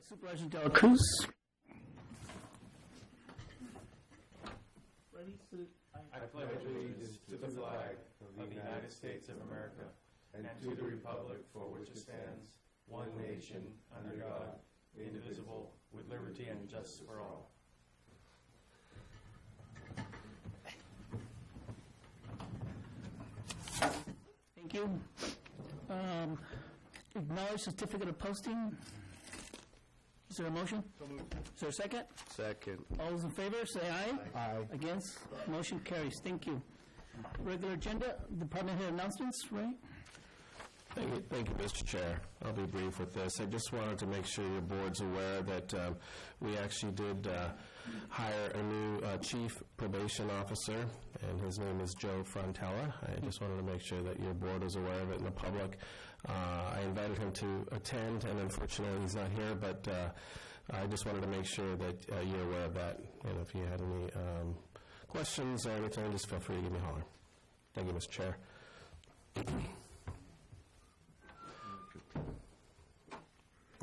Supervisor Del Cruz. I pledge allegiance to the flag of the United States of America and to the republic for which it stands, one nation, under God, indivisible, with liberty and justice for all. Thank you. Acknowledge certificate of posting. Is there a motion? So moved. Is there a second? Second. All those in favor, say aye. Aye. Against? Motion carries. Thank you. Regular agenda, department head announcements, Ray? Thank you, Mr. Chair. I'll be brief with this. I just wanted to make sure your board's aware that we actually did hire a new chief probation officer, and his name is Joe Frontella. I just wanted to make sure that your board is aware of it in the public. I invited him to attend, and unfortunately he's not here, but I just wanted to make sure that you're aware of that. And if you had any questions or anything, just feel free to give me a holler. Thank you, Mr. Chair.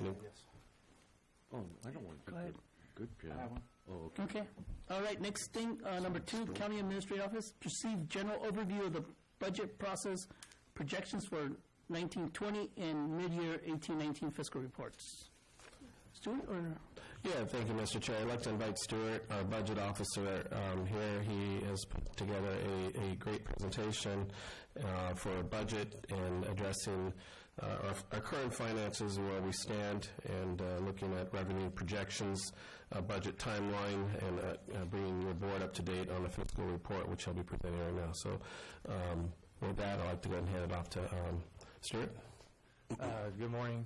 Yes. Oh, I don't want to. Go ahead. Good, Jen. Oh, okay. Okay. All right, next thing, number 2, County Administrative Office, receive general overview of the budget process, projections for 1920 and mid-year 1819 fiscal reports. Stuart, or? Yeah, thank you, Mr. Chair. I'd like to invite Stuart, our budget officer, here. He has put together a great presentation for a budget and addressing our current finances and where we stand, and looking at revenue projections, budget timeline, and bringing your board up to date on the fiscal report, which I'll be presenting right now. So with that, I'd like to go ahead and hand it off to Stuart. Good morning.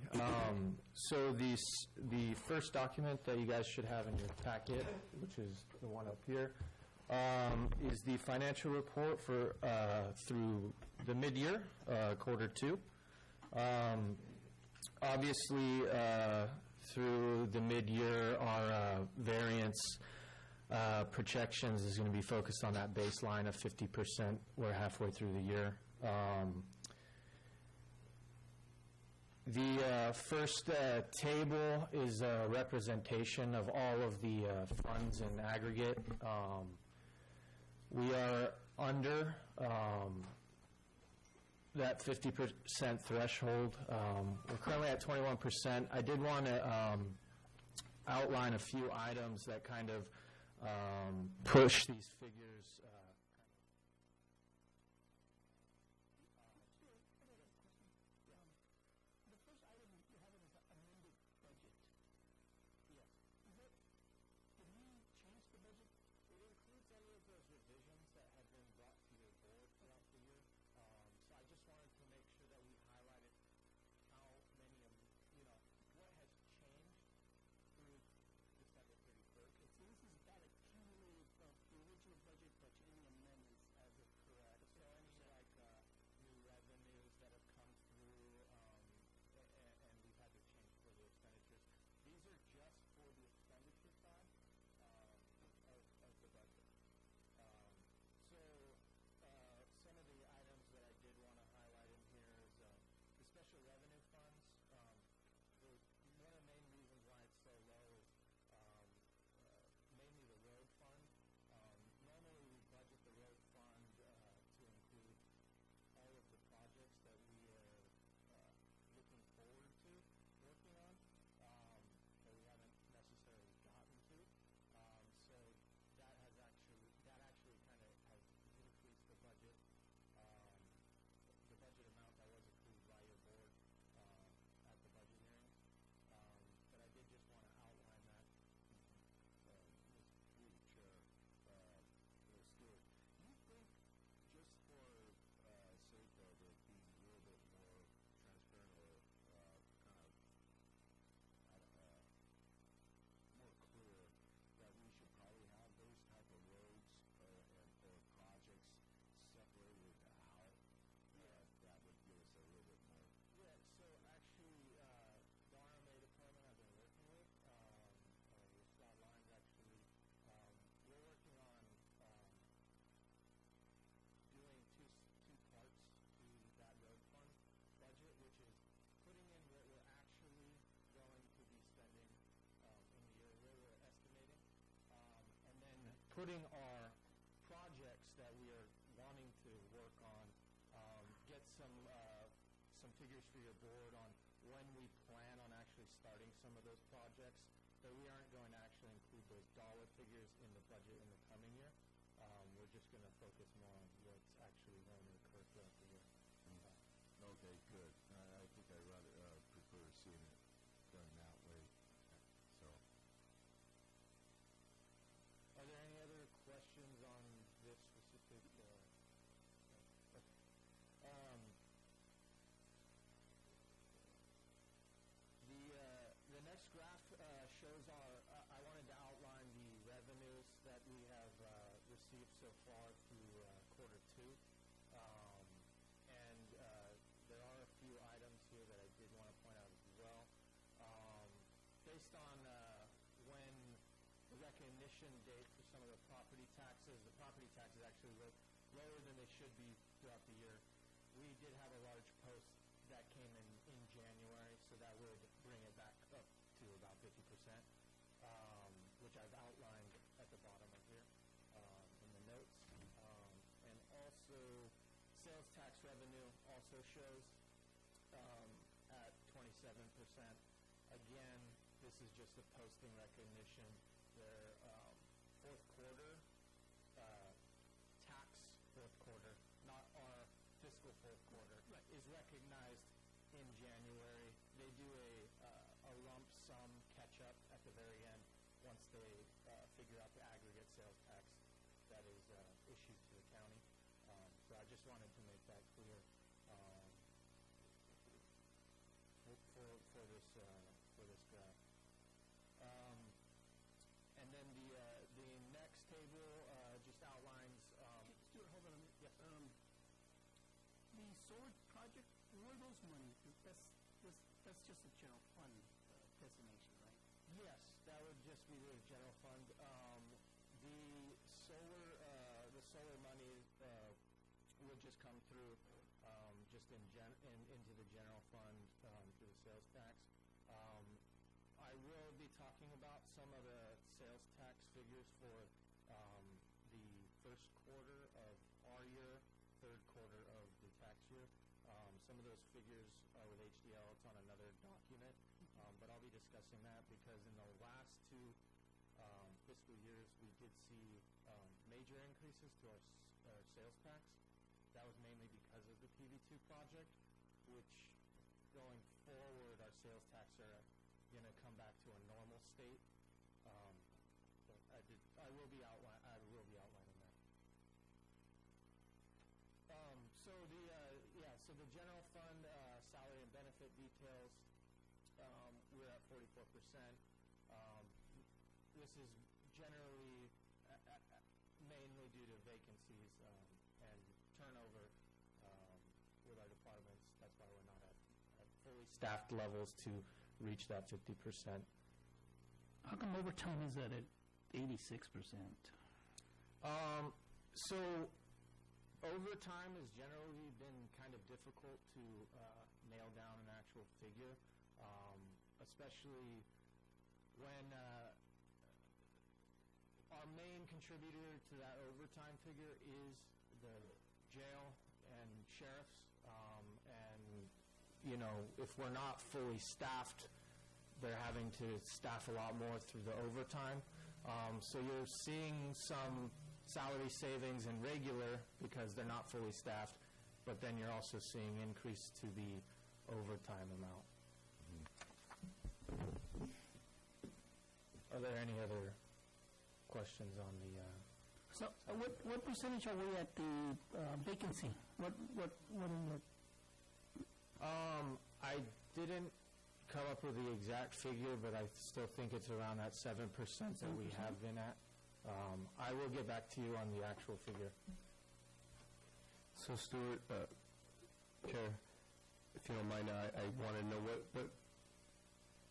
So the first document that you guys should have in your packet, which is the one up here, is the financial report for through the mid-year, quarter 2. Obviously, through the mid-year, our variance projections is going to be focused on that baseline of 50%. We're halfway through the year. The first table is a representation of all of the funds in aggregate. We are under that 50% threshold. We're currently at 21%. I did want to outline a few items that kind of push these figures. putting our projects that we are wanting to work on, get some figures for your board on when we plan on actually starting some of those projects. But we aren't going to actually include those dollar figures in the budget in the coming year. We're just going to focus more on what's actually going to occur throughout the year. Okay, good. I think I rather prefer seeing it done that way. So, Are there any other questions on this specific? The next graph shows our. I wanted to outline the revenues that we have received so far through quarter 2, and there are a few items here that I did want to point out as well. Based on when the recognition date for some of the property taxes actually lower than they should be throughout the year. We did have a large post that came in January, so that would bring it back up to about 50%, which I've outlined at the bottom of here in the notes. And also, sales tax revenue also shows at 27%. Again, this is just a posting recognition. Their fourth quarter, tax fourth quarter, not our fiscal fourth quarter, is recognized in January. They do a lump sum catch-up at the very end once they figure out the aggregate sales tax that is issued to the county. So I just wanted to make that clear for this graph. And then the next table just outlines. Stuart, hold on a minute. Yes. The sword project, where are those money? That's just a general fund designation, right? Yes, that would just be the general fund. The solar money would just come through just into the general fund through the sales tax. I will be talking about some of the sales tax figures for the first quarter of our year, third quarter of the tax year. Some of those figures are with HDL. It's on another document, but I'll be discussing that because in the last 2 fiscal years, we did see major increases to our sales tax. That was mainly because of the PV2 project, which going forward, our sales tax are going to come back to a normal state. But I will be outlining that. So the general fund salary and benefit details, we're at 44%. This is generally mainly due to vacancies and turnover with our departments. That's why we're not at fully staffed levels to reach that 50%. How come overtime is at 86%? So overtime has generally been kind of difficult to nail down an actual figure, especially when our main contributor to that overtime figure is the jail and sheriffs. And, if we're not fully staffed, they're having to staff a lot more through the overtime. So you're seeing some salary savings in regular because they're not fully staffed, but then you're also seeing increase to the overtime amount. Are there any other questions on the... So what percentage are we at the vacancy? What are I didn't come up with the exact figure, but I still think it's around that 7% that we have been at. I will get back to you on the actual figure. So, Stuart, Chair, if you don't mind, I want to know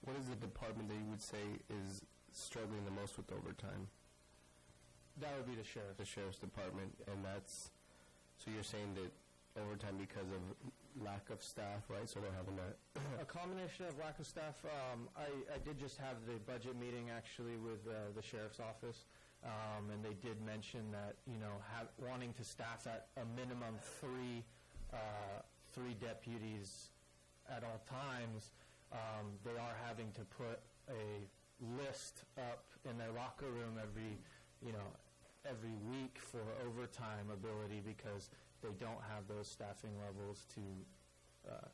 what is the department that you would say is struggling the most with overtime? That would be the sheriff. The sheriff's department, and so you're saying that overtime because of lack of staff, right? So they're having a combination of lack of staff. I did just have the budget meeting actually with the sheriff's office. And they did mention that, wanting to staff at a minimum three deputies at all times, they are having to put a list up in their locker room every week for overtime ability because they don't have those staffing levels to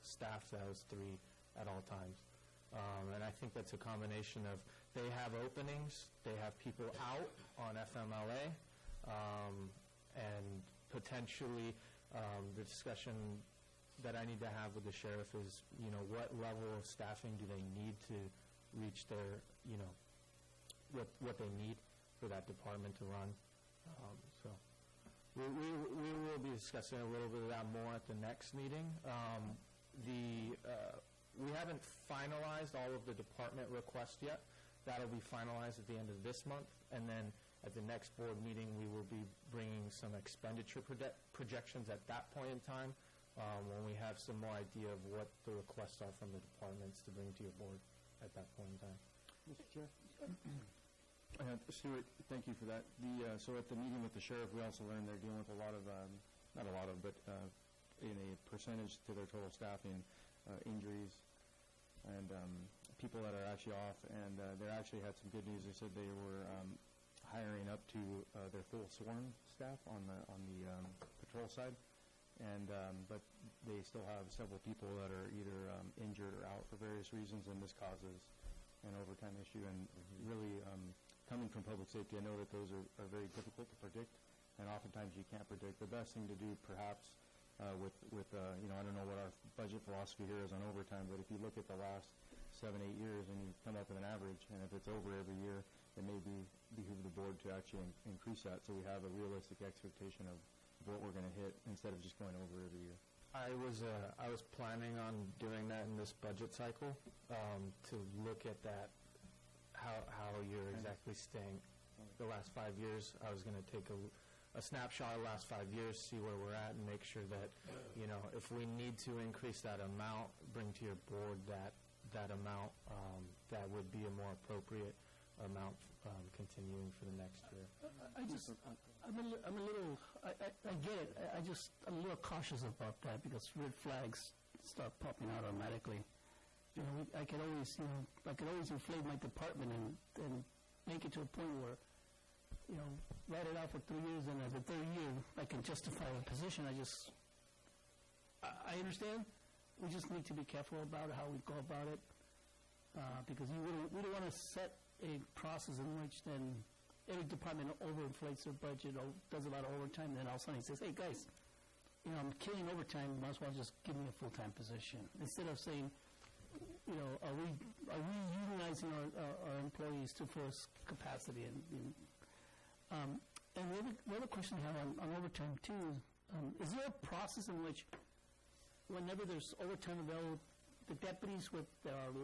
staff those three at all times. And I think that's a combination of they have openings, they have people out on FMLA, and potentially the discussion that I need to have with the sheriff is, what level of staffing do they need to reach their, what they need for that department to run. So we will be discussing a little bit of that more at the next meeting. We haven't finalized all of the department requests yet. That'll be finalized at the end of this month, and then at the next board meeting, we will be bringing some expenditure projections at that point in time when we have some more idea of what the requests are from the departments to bring to your board at that point in time. Mr. Chair? Stuart, thank you for that. So at the meeting with the sheriff, we also learned they're dealing with a lot of, not a lot of, but in a percentage to their total staffing, injuries and people that are actually off. And they actually had some good news. They said they were hiring up to their full sworn staff on the patrol side. And but they still have several people that are either injured or out for various reasons, and this causes an overtime issue. And really, coming from public safety, I know that those are very difficult to predict, and oftentimes you can't predict. The best thing to do, perhaps, with I don't know what our budget philosophy here is on overtime, but if you look at the last 7-8 years and you come up with an average, and if it's over every year, it may behoove the board to actually increase that, so we have a realistic expectation of what we're going to hit instead of just going over every year. I was planning on doing that in this budget cycle to look at that, how you're exactly staying the last 5 years. I was going to take a snapshot of the last 5 years, see where we're at, and make sure that, if we need to increase that amount, bring to your board that amount that would be a more appropriate amount continuing for the next year. I get it. I'm a little cautious about that because red flags start popping out automatically. I could always inflate my department and make it to a point where, write it out for 3 years, and as a third year, I can justify a position. I understand. We just need to be careful about how we go about it, because we don't want to set a process in which then every department overinflates their budget or does a lot of overtime, then all of a sudden he says, hey guys, I'm killing overtime, might as well just give me a full-time position. Instead of saying, are we utilizing our employees to full capacity? And the other question I have on overtime too is there a process in which whenever there's overtime available, the deputies with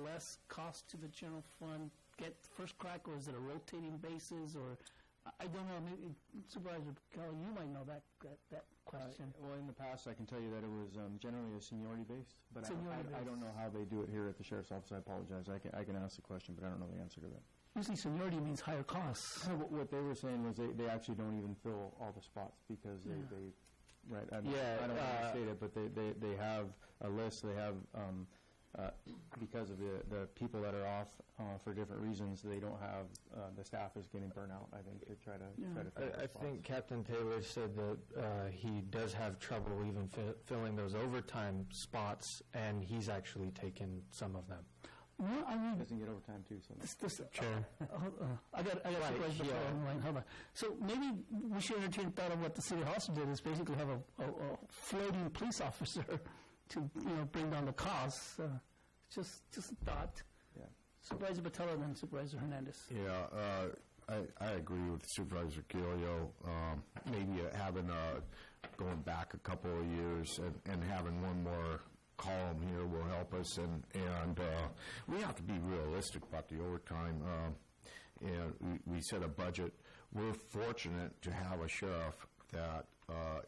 less cost to the general fund get first crack, or is it a rotating basis, or I don't know, maybe Supervisor Kelly, you might know that question. Well, in the past, I can tell you that it was generally a seniority-based, but I don't know how they do it here at the Sheriff's Office. I apologize. I can ask the question, but I don't know the answer to that. Usually seniority means higher costs. What they were saying was they actually don't even fill all the spots because they right. I don't want to state it, but they have a list. They have because of the people that are off for different reasons, they don't have the staff is getting burnt out. I think they try to fill I think Captain Taylor said that he does have trouble even filling those overtime spots, and he's actually taken some of them. Well, I mean, doesn't get overtime too. So Chair. I got a question before I'm line. Hold on. So maybe we should entertain thought of what the city hall did is basically have a floating police officer to bring down the costs. Just a thought. Yeah. Supervisor Batella and then Supervisor Hernandez. Yeah, I agree with Supervisor Gilio. Maybe having going back a couple of years and having one more column here will help us, and we have to be realistic about the overtime. And we set a budget. We're fortunate to have a sheriff that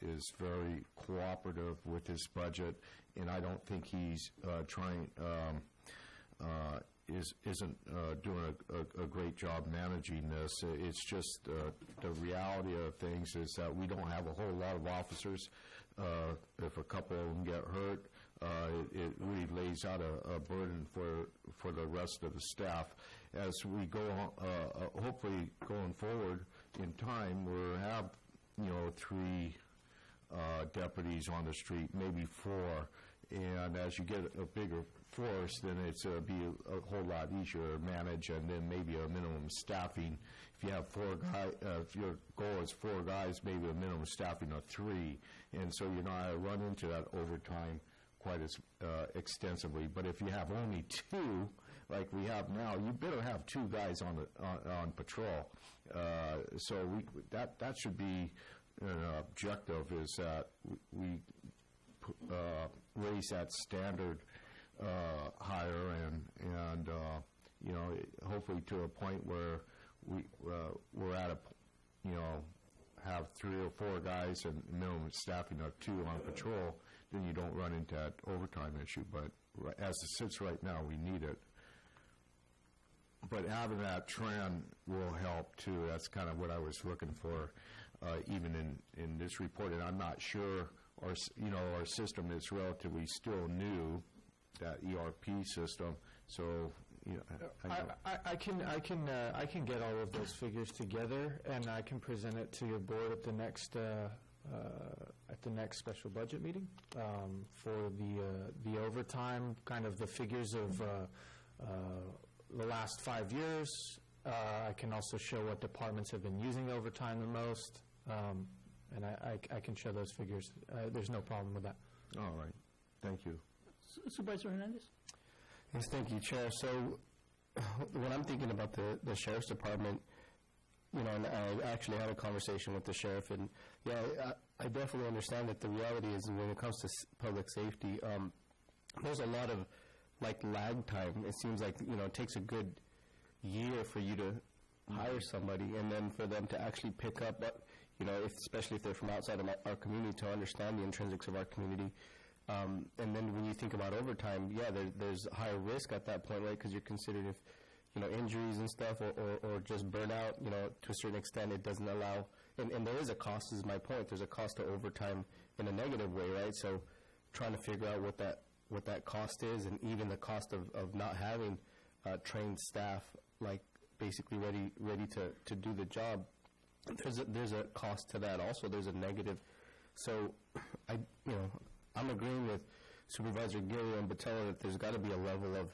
is very cooperative with his budget, and I don't think he's trying. isn't doing a great job managing this. It's just the reality of things is that we don't have a whole lot of officers. If a couple of them get hurt, it really lays out a burden for the rest of the staff. As we go, hopefully going forward in time, we'll have 3 deputies on the street, maybe 4. And as you get a bigger force, then it's be a whole lot easier to manage, and then maybe a minimum staffing. If you have 4 guys, if your goal is 4 guys, maybe a minimum staffing of 3, and so you're not going to run into that overtime quite as extensively. But if you have only 2, like we have now, you better have 2 guys on patrol. So that should be an objective, is that we raise that standard higher, and hopefully to a point where we're at have 3 or 4 guys and minimum staffing of 2 on patrol. Then you don't run into that overtime issue. But as it sits right now, we need it. But having that trend will help too. That's kind of what I was looking for, even in this report. And I'm not sure. Our system is relatively still new, that ERP system. So, I can get all of those figures together, and I can present it to your board at the next special budget meeting for the overtime, kind of the figures of the last 5 years. I can also show what departments have been using overtime the most. And I can show those figures. There's no problem with that. All right. Thank you. Supervisor Hernandez? Yes, thank you, Chair. So when I'm thinking about the Sheriff's Department, and I actually had a conversation with the Sheriff, and I definitely understand that the reality is when it comes to public safety, there's a lot of lag time. It seems like, it takes a good year for you to hire somebody, and then for them to actually pick up especially if they're from outside of our community, to understand the intrinsics of our community. And then when you think about overtime, there's higher risk at that point, right? Because you're considered if, injuries and stuff or just burnout, to a certain extent, it doesn't allow, and there is a cost, is my point. There's a cost to overtime in a negative way, right? So trying to figure out what that cost is, and even the cost of not having trained staff, basically ready to do the job. There's a cost to that also. There's a negative. So I'm agreeing with Supervisor Gilliam and Batella that there's got to be a level of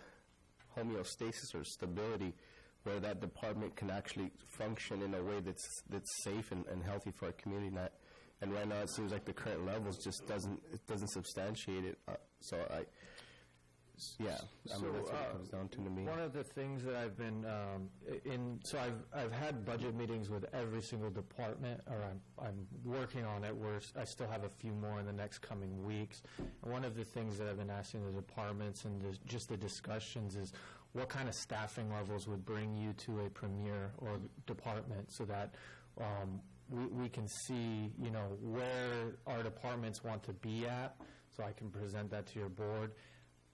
homeostasis or stability where that department can actually function in a way that's safe and healthy for our community. And right now it seems like the current levels just doesn't substantiate it. That's what it comes down to me. One of the things that I've been I've had budget meetings with every single department, or I'm working on it, where I still have a few more in the next coming weeks. And one of the things that I've been asking the departments and just the discussions is what kind of staffing levels would bring you to a premier or department, so that we can see, where our departments want to be at, so I can present that to your board.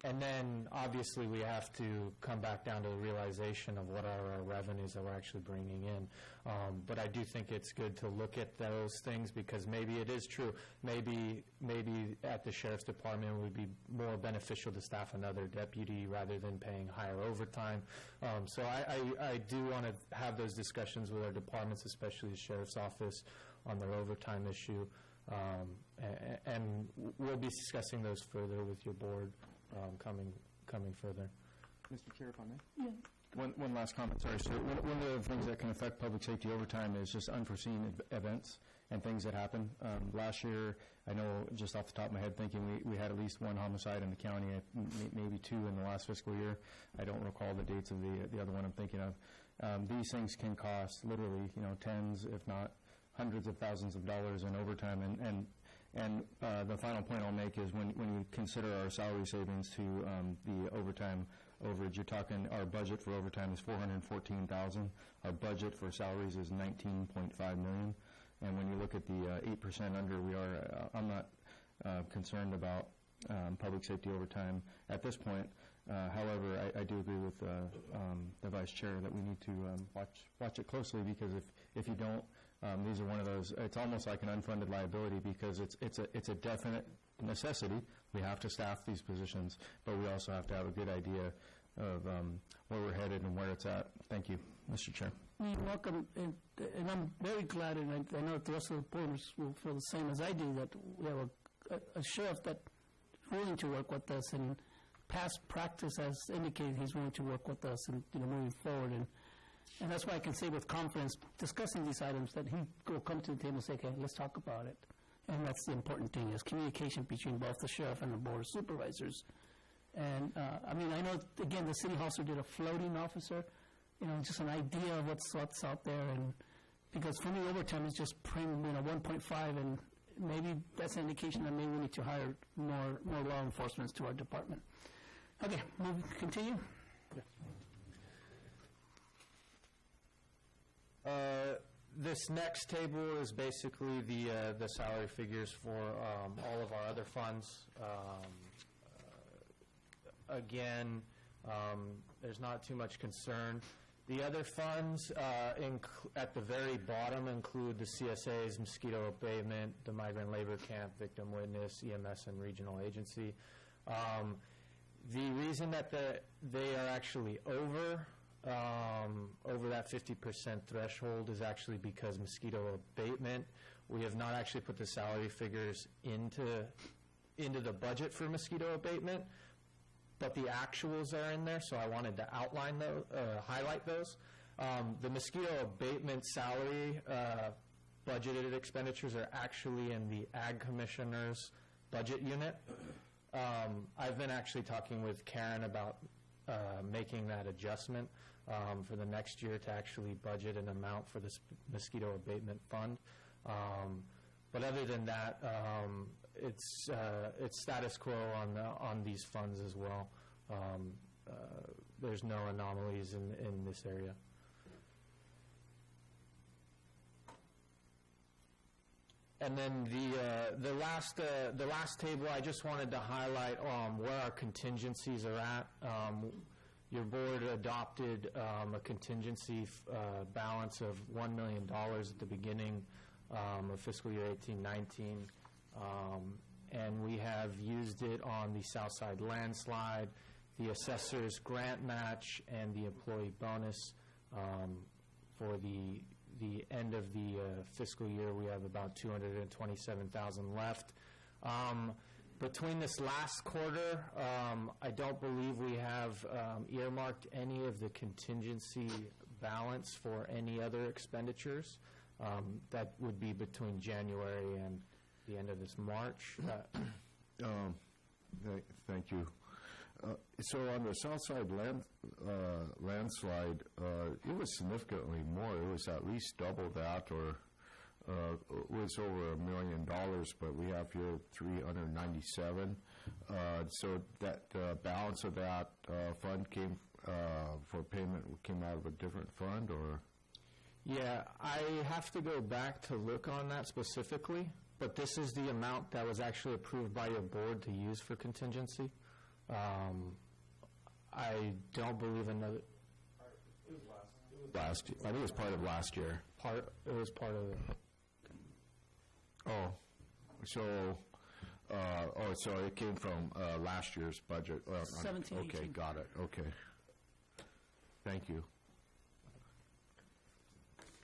And then, obviously, we have to come back down to the realization of what are our revenues that we're actually bringing in. But I do think it's good to look at those things, because maybe it is true. Maybe at the Sheriff's Department it would be more beneficial to staff another deputy rather than paying higher overtime. So I do want to have those discussions with our departments, especially the Sheriff's Office, on their overtime issue. And we'll be discussing those further with your board. Coming further. Mr. Chair, if I may? Yeah. One last comment, sorry. So one of the things that can affect public safety overtime is just unforeseen events and things that happen. Last year, I know just off the top of my head thinking we had at least 1 homicide in the county, maybe 2 in the last fiscal year. I don't recall the dates of the other one I'm thinking of. These things can cost literally, tens, if not hundreds of thousands of dollars in overtime, and the final point I'll make is when you consider our salary savings to the overtime overage, you're talking our budget for overtime is $414,000. Our budget for salaries is $19.5 million. And when you look at the 8% under, I'm not concerned about public safety overtime at this point. However, I do agree with the Vice Chair that we need to watch it closely, because if you don't, these are one of those, it's almost like an unfunded liability, because it's a definite necessity. We have to staff these positions, but we also have to have a good idea of where we're headed and where it's at. Thank you, Mr. Chair. You're welcome, and I'm very glad, and I know that the rest of the boarders will feel the same as I do, that we have a sheriff that's willing to work with us, and past practice has indicated he's willing to work with us and, moving forward. And that's why I can say with confidence, discussing these items, that he will come to the table and say, okay, let's talk about it. And that's the important thing, is communication between both the sheriff and the board of supervisors. And, I know, again, the city also did a floating officer, just an idea of what's out there. And because for me, overtime is just 1.5, and maybe that's an indication that maybe we need to hire more law enforcement to our department. Okay, continue. This next table is basically the salary figures for all of our other funds. Again, there's not too much concern. The other funds at the very bottom include the CSA's mosquito abatement, the migrant labor camp, victim witness, EMS, and regional agency. The reason that they are actually over that 50% threshold is actually because mosquito abatement, we have not actually put the salary figures into the budget for mosquito abatement, but the actuals are in there, so I wanted to outline those, highlight those. The mosquito abatement salary budgeted expenditures are actually in the Ag Commissioner's budget unit. I've been actually talking with Karen about making that adjustment for the next year to actually budget an amount for the mosquito abatement fund. But other than that, it's status quo on these funds as well. There's no anomalies in this area. And then the last table, I just wanted to highlight where our contingencies are at. Your board adopted a contingency balance of $1 million at the beginning of fiscal year 18-19, and we have used it on the Southside landslide, the assessor's grant match, and the employee bonus. For the end of the fiscal year, we have about $227,000 left. Between this last quarter, I don't believe we have earmarked any of the contingency balance for any other expenditures. That would be between January and the end of this March. Thank you. So on the Southside landslide, it was significantly more. It was at least double that, or it was over $1 million, but we have here 397. So that balance of that fund came for payment came out of a different fund, or? Yeah, I have to go back to look on that specifically, but this is the amount that was actually approved by your board to use for contingency. I don't believe another. It was last year. I think it was part of last year. It was part of it. Oh, so it came from last year's budget. 17, Okay, 18. got it. Okay. Thank you.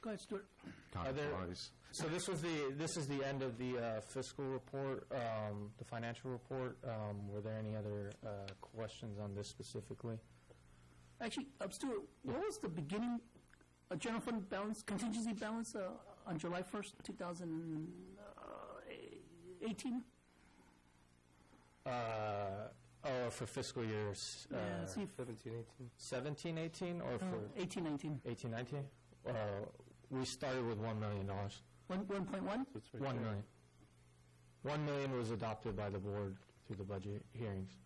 Go ahead, Stuart. Time flies. So this is the end of the fiscal report, the financial report. Were there any other questions on this specifically? Actually, Stuart, what was the beginning general fund balance, contingency balance on July 1st, 2018? For fiscal years 17, 18, or for 18, 19. 18, 19? We started with $1 million. 1.1? $1 million. $1 million was adopted by the board through the budget hearings.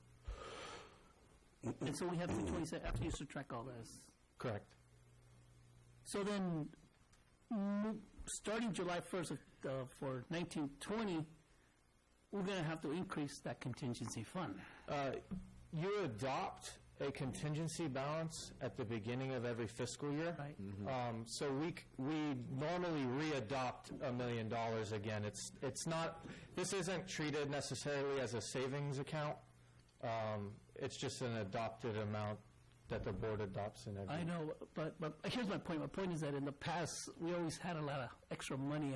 And so we have 227 after you subtract all this. Correct. So then, starting July 1st for 1920, we're going to have to increase that contingency fund. You adopt a contingency balance at the beginning of every fiscal year. Right. So we normally re-adopt $1 million again. It's not, this isn't treated necessarily as a savings account. It's just an adopted amount that the board adopts in every. I know, but here's my point. My point is that in the past, we always had a lot of extra money,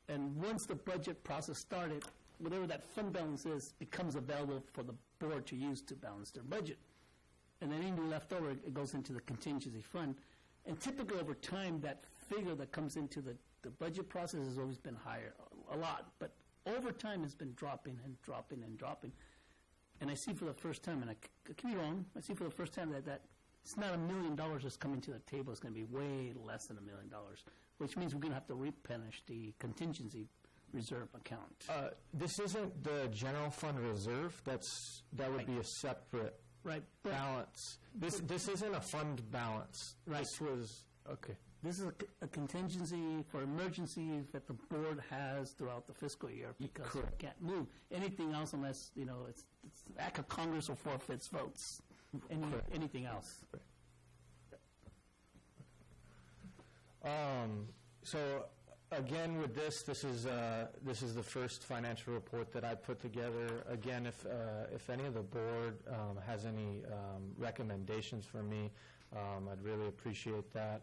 and once the budget process started, whatever that fund balance is becomes available for the board to use to balance their budget. And then anything left over, it goes into the contingency fund. And typically over time, that figure that comes into the budget process has always been higher, a lot. But over time, it's been dropping and dropping and dropping. And I see for the first time, and I could be wrong, I see for the first time that it's not $1 million that's coming to the table. It's going to be way less than $1 million, which means we're going to have to replenish the contingency reserve account. This isn't the general fund reserve. That would be a separate balance. This isn't a fund balance. Right. This was, okay. This is a contingency for emergencies that the board has throughout the fiscal year because we can't move anything else unless, it's act of Congress or forfeits votes. Anything else. So again, with this is the first financial report that I put together. Again, if any of the board has any recommendations for me, I'd really appreciate that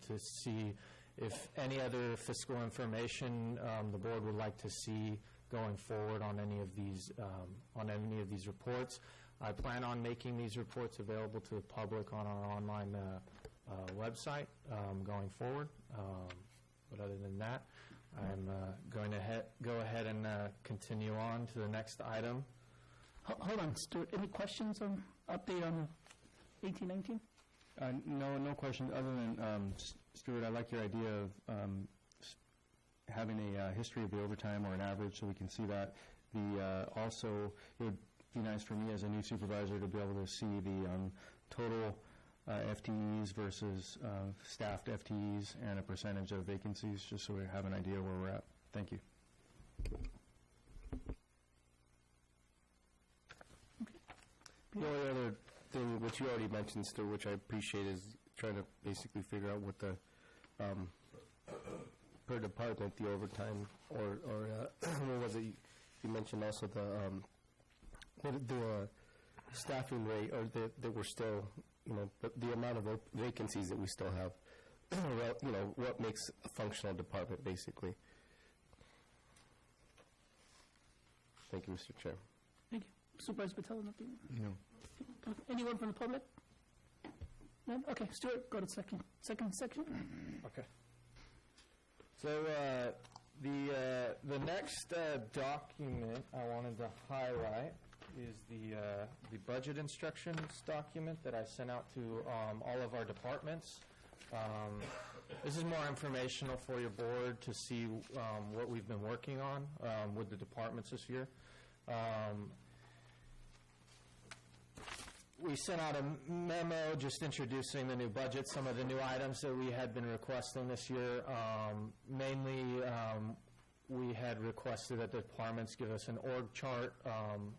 to see if any other fiscal information the board would like to see going forward on any of these reports. I plan on making these reports available to the public on our online website going forward. But other than that, I'm going to go ahead and continue on to the next item. Hold on, Stuart. Any questions on update on 1819? No question. Other than, Stuart, I like your idea of having a history of the overtime or an average so we can see that. Also, it would be nice for me as a new supervisor to be able to see the total FTEs versus staffed FTEs and a percentage of vacancies, just so we have an idea where we're at. Thank you. The only other thing, which you already mentioned, Stuart, which I appreciate, is trying to basically figure out what the, per department, the overtime, or what was it, you mentioned also the staffing rate, or that we're still, the amount of vacancies that we still have, what makes a functional department, basically. Thank you, Mr. Chair. Thank you. Supervisor Patel, nothing? No. Anyone from the public? No? Okay, Stuart, go to second section. Okay. So the next document I wanted to highlight is the budget instructions document that I sent out to all of our departments. This is more informational for your board to see what we've been working on with the departments this year. We sent out a memo just introducing the new budget, some of the new items that we had been requesting this year. Mainly, we had requested that the departments give us an org chart.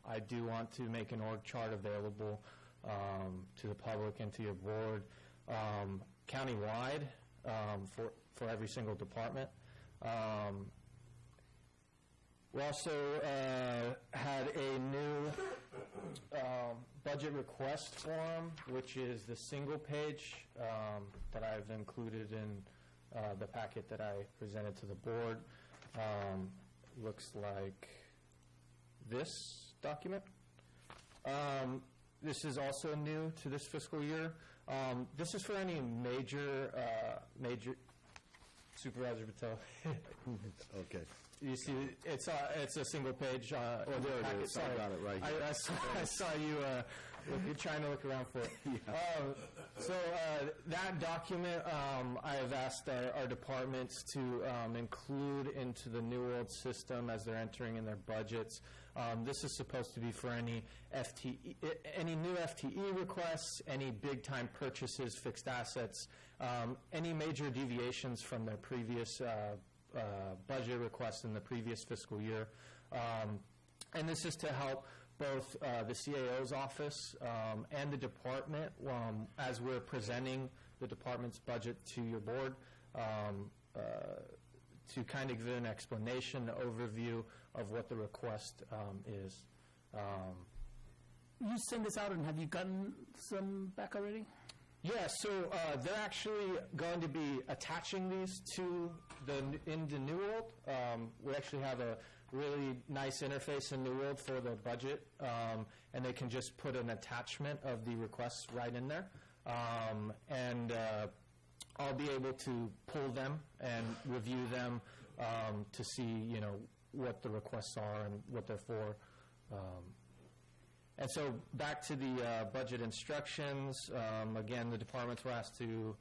I do want to make an org chart available to the public and to your board countywide for every single department. We also had a new budget request form, which is the single page that I've included in the packet that I presented to the board. Looks like this document. This is also new to this fiscal year. This is for any major Supervisor Patel. Okay. You see, it's a single page. Oh, there it is. I got it right here. I saw you you're trying to look around for it. So that document, I have asked our departments to include into the new world system as they're entering in their budgets. This is supposed to be for any new FTE requests, any big-time purchases, fixed assets, any major deviations from their previous budget request in the previous fiscal year. And this is to help both the CAO's office and the department as we're presenting the department's budget to your board to kind of give an explanation, overview of what the request is. You send this out, and have you gotten some back already? Yeah, so they're actually going to be attaching these to in the New World. We actually have a really nice interface in New World for the budget, and they can just put an attachment of the requests right in there. And I'll be able to pull them and review them to see, what the requests are and what they're for. And so back to the budget instructions. Again, the departments were asked to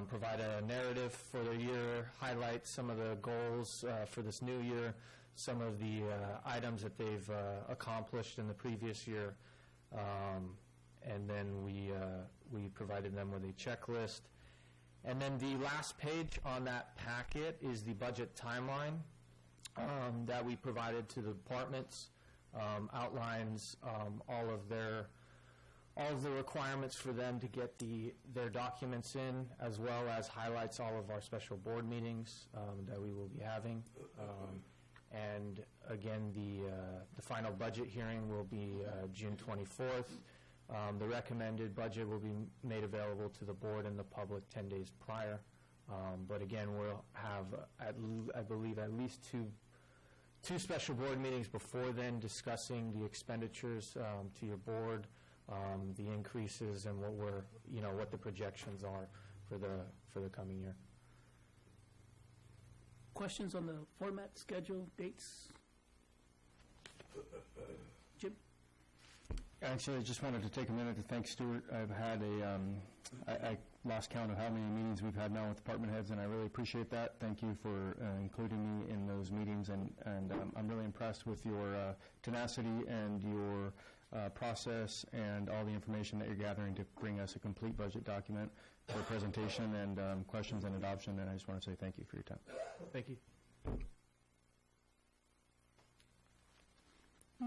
provide a narrative for the year, highlight some of the goals for this new year, some of the items that they've accomplished in the previous year. And then we provided them with a checklist. And then the last page on that packet is the budget timeline that we provided to the departments. Outlines all of the requirements for them to get their documents in, as well as highlights all of our special board meetings that we will be having. And again, the final budget hearing will be June 24th. The recommended budget will be made available to the board and the public 10 days prior. But again, we'll have, I believe, at least two special board meetings before then discussing the expenditures to your board, the increases, and what the projections are for the coming year. Questions on the format, schedule, dates? Jim? Actually, I just wanted to take a minute to thank Stuart. I've had I lost count of how many meetings we've had now with department heads, and I really appreciate that. Thank you for including me in those meetings, and I'm really impressed with your tenacity and your process and all the information that you're gathering to bring us a complete budget document for presentation and questions and adoption, and I just want to say thank you for your time. Thank you.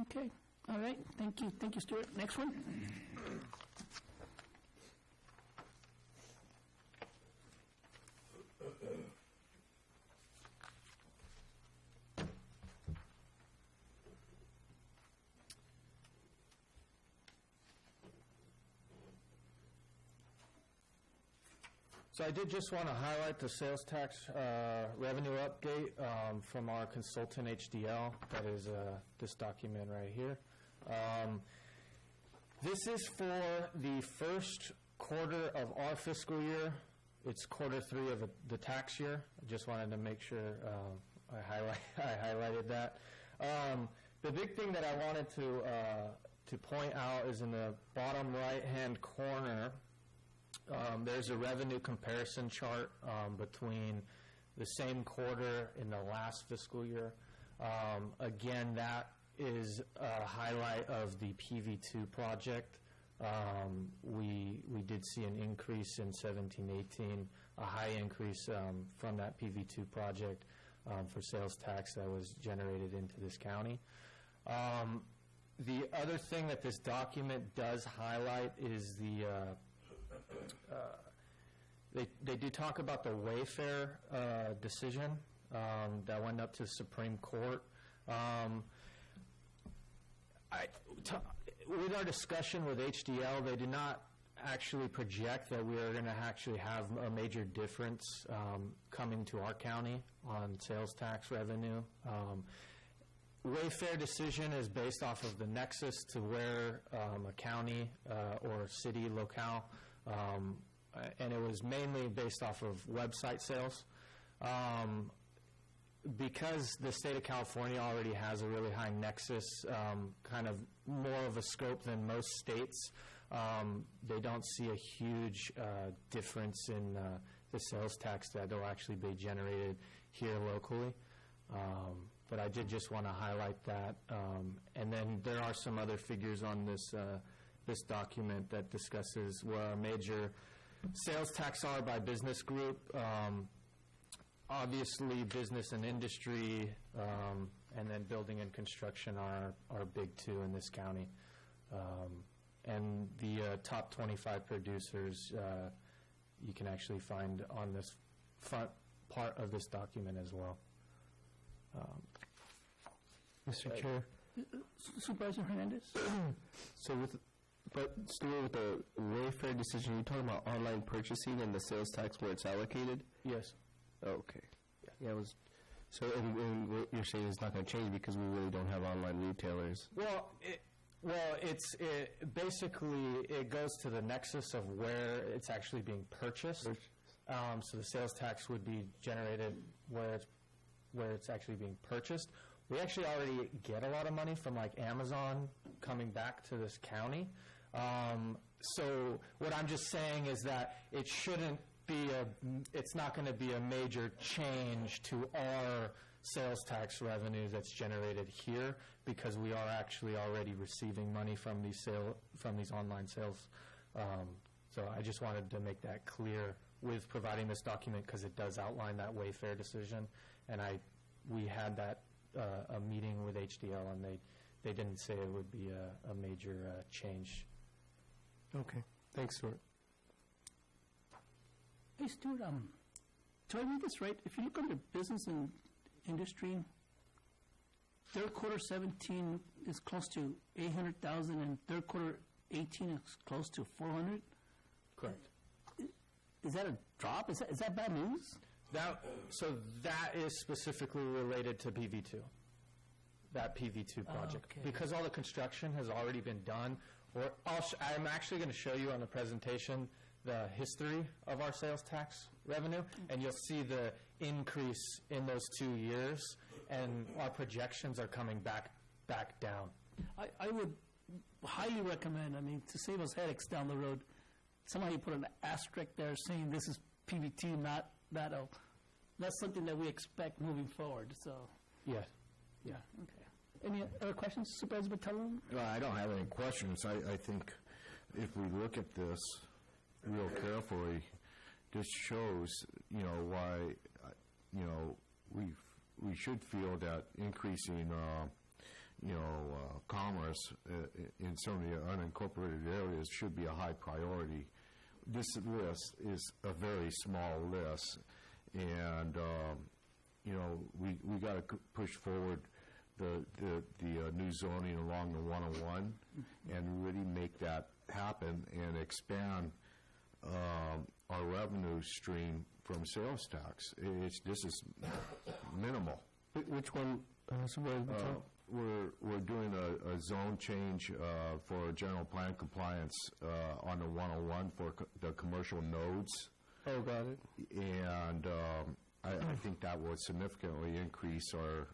Okay. All right. Thank you. Thank you, Stuart. Next one. So I did just want to highlight the sales tax revenue update from our consultant HDL. That is this document right here. This is for the first quarter of our fiscal year. It's quarter 3 of the tax year. I just wanted to make sure I highlighted that. The big thing that I wanted to point out is in the bottom right-hand corner. There's a revenue comparison chart between the same quarter in the last fiscal year. Again, that is a highlight of the PV2 project. We did see an increase in 17-18, a high increase from that PV2 project for sales tax that was generated into this county. The other thing that this document does highlight is they do talk about the Wayfair decision that went up to the Supreme Court. With our discussion with HDL, they did not actually project that we are going to actually have a major difference coming to our county on sales tax revenue. Wayfair decision is based off of the nexus to where a county or city locale, and it was mainly based off of website sales. Because the state of California already has a really high nexus, kind of more of a scope than most states, they don't see a huge difference in the sales tax that will actually be generated here locally. But I did just want to highlight that. And then there are some other figures on this document that discusses where our major sales tax are by business group. Obviously, business and industry and then building and construction are big two in this county. And the top 25 producers you can actually find on this front part of this document as well. Mr. Chair, Supervisor Hernandez? but still with the Wayfair decision, you're talking about online purchasing and the sales tax where it's allocated? Yes. Okay. Yeah, it was, so, and what you're saying is not going to change because we really don't have online retailers. Well, basically, it goes to the nexus of where it's actually being purchased. So the sales tax would be generated where it's actually being purchased. We actually already get a lot of money from like Amazon coming back to this county. So what I'm just saying is that it shouldn't be it's not going to be a major change to our sales tax revenue that's generated here because we are actually already receiving money from these online sales. So I just wanted to make that clear with providing this document because it does outline that Wayfair decision, and we had that a meeting with HDL, and they didn't say it would be a major change. Okay. Thanks, Stuart. Hey, Stuart, do I read this right? If you look under business and industry, third quarter 17 is close to 800,000, and third quarter 18 is close to 400. Correct. Is that a drop? Is that bad news? So that is specifically related to PV2, that PV2 project. Okay. Because all the construction has already been done. I'm actually going to show you on the presentation the history of our sales tax revenue, and you'll see the increase in those 2 years, and our projections are coming back down. I would highly recommend, to save us headaches down the road, somehow you put an asterisk there saying this is PVT, not that. That's something that we expect moving forward. So, Yes. yeah, okay. Any other questions, Supervisor Botello? I don't have any questions. I think if we look at this real carefully, this shows, why, we should feel that increasing, commerce in some of the unincorporated areas should be a high priority. This list is a very small list, and, we got to push forward the new zoning along the 101 and really make that happen and expand our revenue stream from sales tax. This is minimal. Which one, Supervisor Botello? We're doing a zone change for general plan compliance on the 101 for the commercial nodes. Oh, got it. And I think that would significantly increase our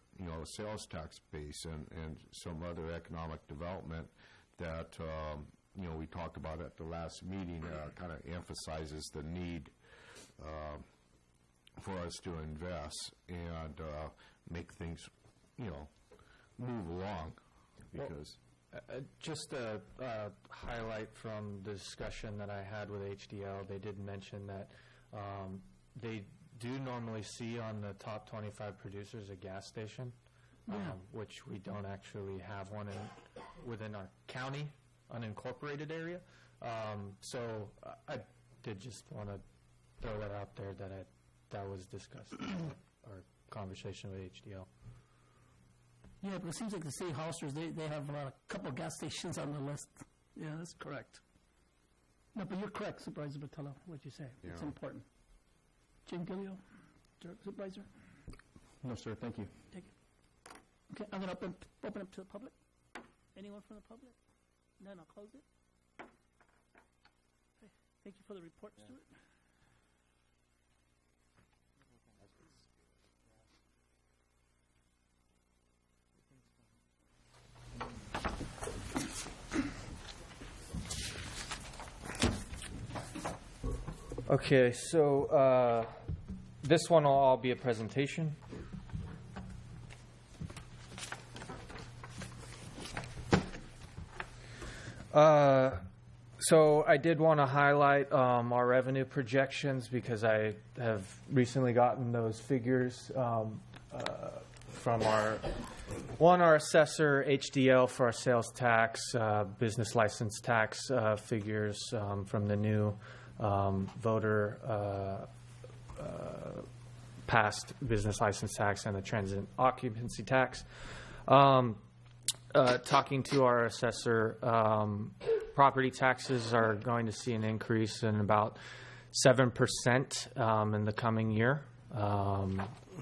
sales tax base and some other economic development that we talked about at the last meeting. Kind of emphasizes the need for us to invest and make things move along, because just a highlight from the discussion that I had with HDL, they did mention that they do normally see on the top 25 producers a gas station, which we don't actually have one within our county unincorporated area. So I did just want to throw that out there that was discussed in our conversation with HDL. Yeah, but it seems like the city hosters, they have a couple of gas stations on the list. Yeah, that's correct. No, but you're correct, Supervisor Botello, what you say. Yeah. It's important. Jim Gillio, Supervisor? No, sir, thank you. Take it. Okay, I'm going to open up to the public. Anyone from the public? None, I'll close it. Okay, thank you for the report, Stuart. Okay, so this one will all be a presentation. So I did want to highlight our revenue projections because I have recently gotten those figures from our One, our assessor HDL for our sales tax, business license tax figures from the new voter passed business license tax and the transit occupancy tax. Talking to our assessor, property taxes are going to see an increase in about 7% in the coming year.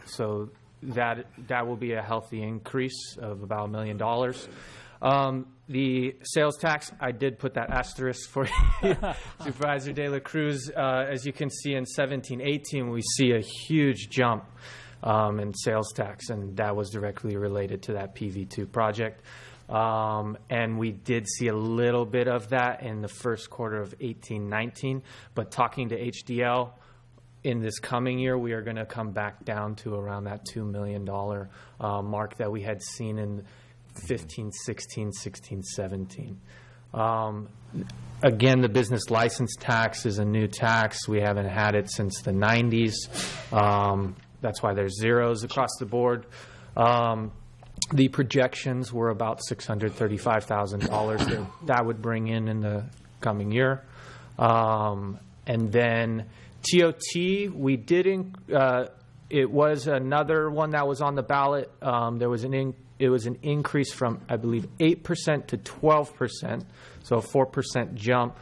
So that will be a healthy increase of about $1 million. The sales tax, I did put that asterisk for you, Supervisor De La Cruz. As you can see in 17-18, we see a huge jump in sales tax, and that was directly related to that PV2 project. And we did see a little bit of that in the first quarter of 18-19, but talking to HDL, in this coming year, we are going to come back down to around that $2 million mark that we had seen in 15, 16, 16, 17. Again, the business license tax is a new tax. We haven't had it since the 90s. That's why there's zeros across the board. The projections were about $635,000 that would bring in the coming year. And then TOT, we did, it was another one that was on the ballot. There was it was an increase from, I believe, 8% to 12%, so a 4% jump.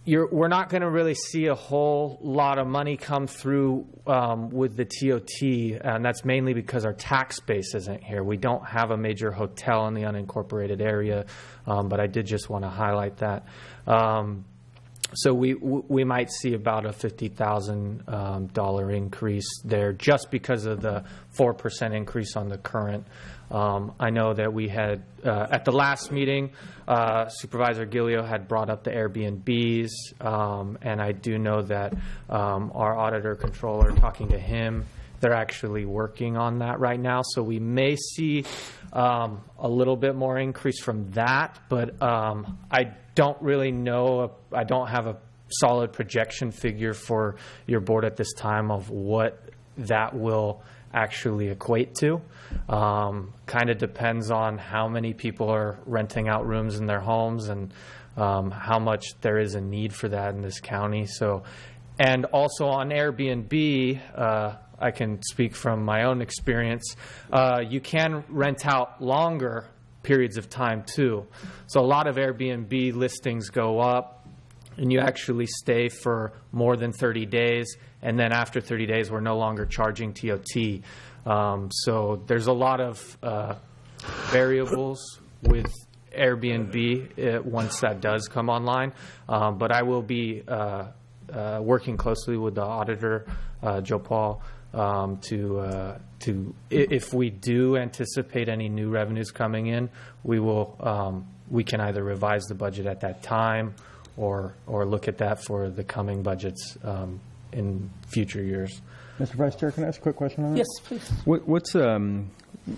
We're not going to really see a whole lot of money come through with the TOT, and that's mainly because our tax base isn't here. We don't have a major hotel in the unincorporated area, but I did just want to highlight that. So we might see about a $50,000 increase there just because of the 4% increase on the current. I know that we had, at the last meeting, Supervisor Gilio had brought up the Airbnbs, and I do know that our auditor controller, talking to him, they're actually working on that right now. So we may see a little bit more increase from that, but I don't really know. I don't have a solid projection figure for your board at this time of what that will actually equate to. Kind of depends on how many people are renting out rooms in their homes and how much there is a need for that in this county. So, and also on Airbnb, I can speak from my own experience. You can rent out longer periods of time too. So a lot of Airbnb listings go up and you actually stay for more than 30 days, and then after 30 days we're no longer charging TOT. So there's a lot of variables with Airbnb once that does come online, but I will be working closely with the auditor, Joe Paul, to if we do anticipate any new revenues coming in, we can either revise the budget at that time or look at that for the coming budgets in future years. Mr. Vice Chair, can I ask a quick question on that? Yes, please.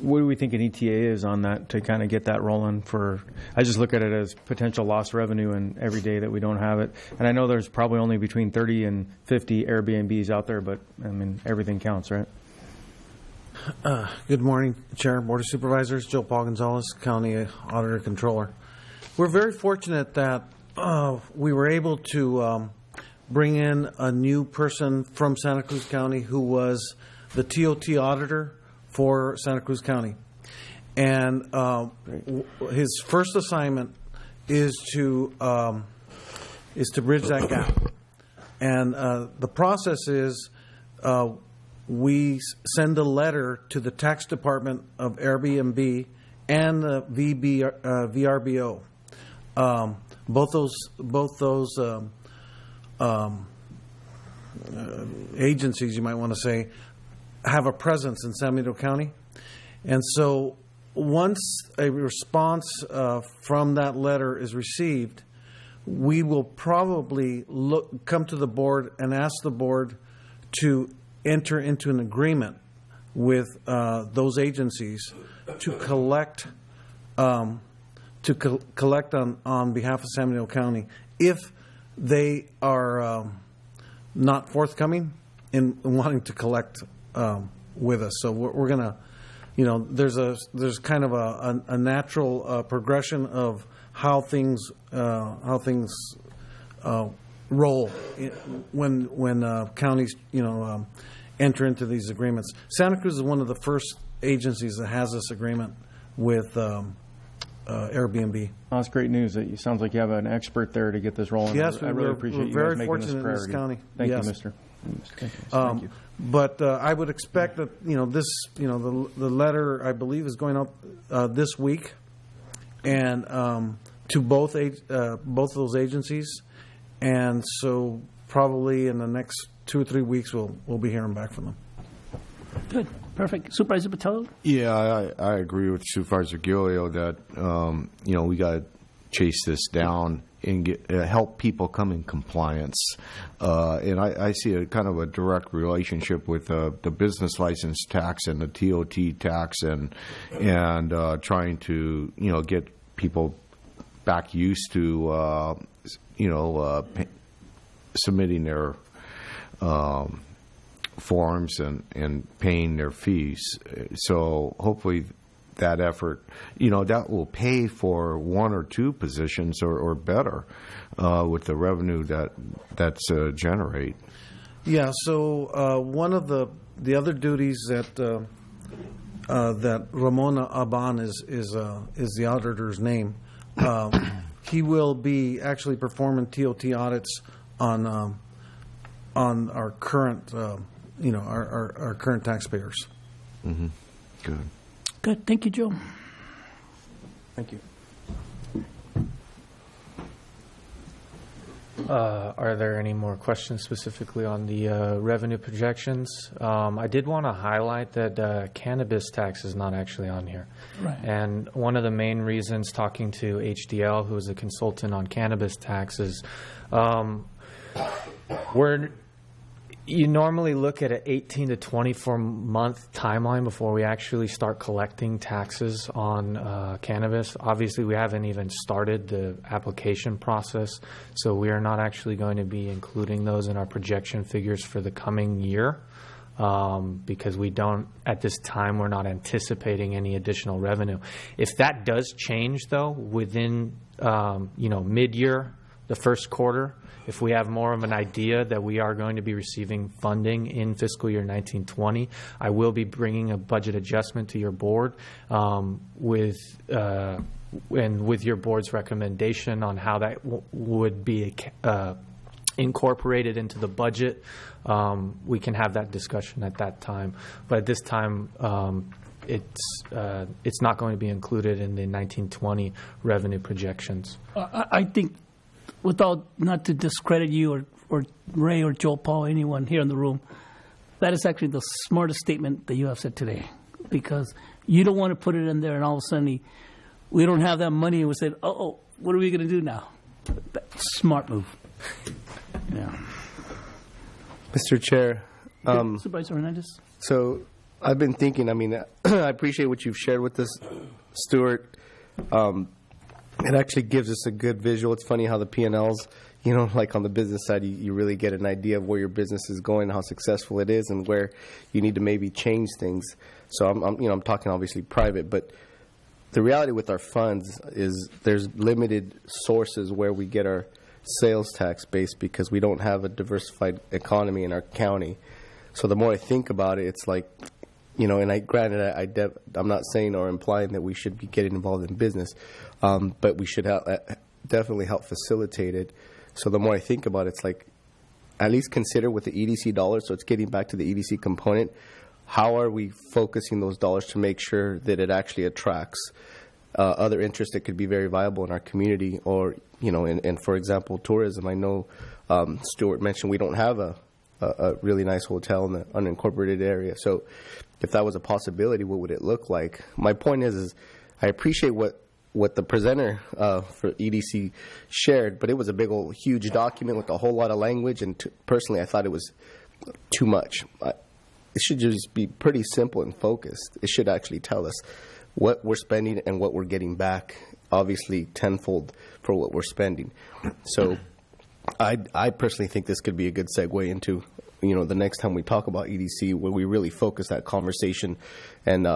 What do we think an ETA is on that to kind of get that rolling for? I just look at it as potential lost revenue and every day that we don't have it. And I know there's probably only between 30 and 50 Airbnbs out there, but I mean, everything counts, right? Good morning, Chair, Board of Supervisors, Joe Paul Gonzalez, County Auditor Controller. We're very fortunate that we were able to bring in a new person from Santa Cruz County who was the TOT auditor for Santa Cruz County. And his first assignment is to bridge that gap. And the process is we send a letter to the tax department of Airbnb and the VRBO. Both those agencies, you might want to say, have a presence in San Benito County. And so once a response from that letter is received, we will probably come to the board and ask the board to enter into an agreement with those agencies to collect on behalf of San Benito County if they are not forthcoming in wanting to collect with us. So we're going to there's kind of a natural progression of how things roll when counties enter into these agreements. Santa Cruz is one of the first agencies that has this agreement with Airbnb. Oh, that's great news. It sounds like you have an expert there to get this rolling. Yes, I really appreciate you guys making this a priority. We're very fortunate in this county. Thank Yes. you, Mr. Thank you. But I would expect that the letter I believe is going out this week, and to both of those agencies, and so probably in the next 2 or 3 weeks we'll be hearing back from them. Good, perfect. Supervisor Patello? Yeah, I agree with Supervisor Gilio that, we got to chase this down and help people come in compliance. And I see a kind of a direct relationship with the business license tax and the TOT tax and trying to, get people back used to, submitting their forms and paying their fees. So hopefully that effort, that will pay for 1 or 2 positions or better with the revenue that's generate. Yeah. So one of the other duties that Ramona Aban is the auditor's name. He will be actually performing TOT audits on our current our current taxpayers. Mm-hmm. Good. Good, thank you, Joe. Thank you. Are there any more questions specifically on the revenue projections? I did want to highlight that cannabis tax is not actually on here. Right. And one of the main reasons, talking to HDL, who is a consultant on cannabis taxes, you normally look at an 18 to 24 month timeline before we actually start collecting taxes on cannabis. Obviously, we haven't even started the application process, so we are not actually going to be including those in our projection figures for the coming year because at this time, we're not anticipating any additional revenue. If that does change, though, within, mid-year, the first quarter, if we have more of an idea that we are going to be receiving funding in fiscal year 1920, I will be bringing a budget adjustment to your board with your board's recommendation on how that would be incorporated into the budget. We can have that discussion at that time. But at this time, it's not going to be included in the 1920 revenue projections. I think, not to discredit you or Ray or Joel Paul, anyone here in the room, that is actually the smartest statement that you have said today, because you don't want to put it in there and all of a sudden we don't have that money and we said, oh, what are we going to do now? Smart move. Yeah. Mr. Chair. Supervisor Hernandez? So I've been thinking, I appreciate what you've shared with us, Stuart. It actually gives us a good visual. It's funny how the P&Ls, like on the business side, you really get an idea of where your business is going, how successful it is, and where you need to maybe change things. So I'm talking obviously private, but the reality with our funds is there's limited sources where we get our sales tax base because we don't have a diversified economy in our county. So the more I think about it, it's like, and I'm not saying or implying that we should be getting involved in business, but we should definitely help facilitate it. So the more I think about it, it's like, at least consider with the EDC dollars, so it's getting back to the EDC component, how are we focusing those dollars to make sure that it actually attracts other interests that could be very viable in our community, or, and for example, tourism. I know Stuart mentioned we don't have a really nice hotel in the unincorporated area. So if that was a possibility, what would it look like? My point is I appreciate what the presenter for EDC shared, but it was a big old huge document with a whole lot of language, and personally I thought it was too much. It should just be pretty simple and focused. It should actually tell us what we're spending and what we're getting back, obviously tenfold for what we're spending. So I personally think this could be a good segue into the next time we talk about EDC, where we really focus that conversation and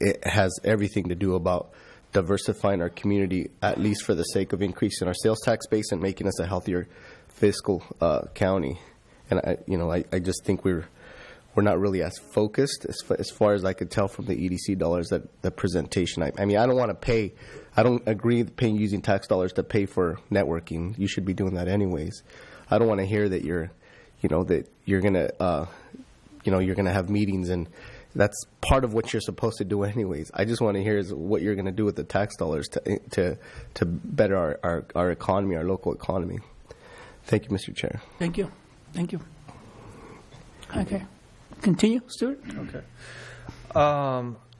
it has everything to do about diversifying our community, at least for the sake of increasing our sales tax base and making us a healthier fiscal county. And I just think we're not really as focused as far as I could tell from the EDC dollars, that the presentation. I mean, I don't agree with paying using tax dollars to pay for networking. You should be doing that anyways. I don't want to hear that you're gonna have meetings, and that's part of what you're supposed to do anyways. I just want to hear is what you're going to do with the tax dollars to better our economy, our local economy. Thank you, Mr. Chair. Thank you. Okay. Continue, Stuart. Okay.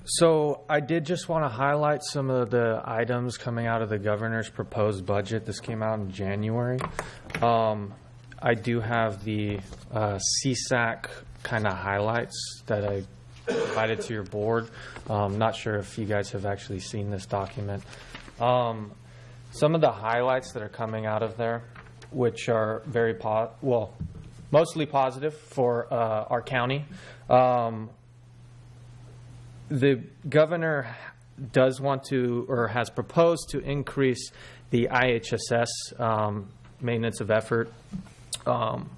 So I did just want to highlight some of the items coming out of the governor's proposed budget. This came out in January. I do have the CSAC kind of highlights that I provided to your board. Not sure if you guys have actually seen this document. Some of the highlights that are coming out of there, which are very mostly positive for our county. The governor does want to, or has proposed to, increase the IHSS maintenance of effort,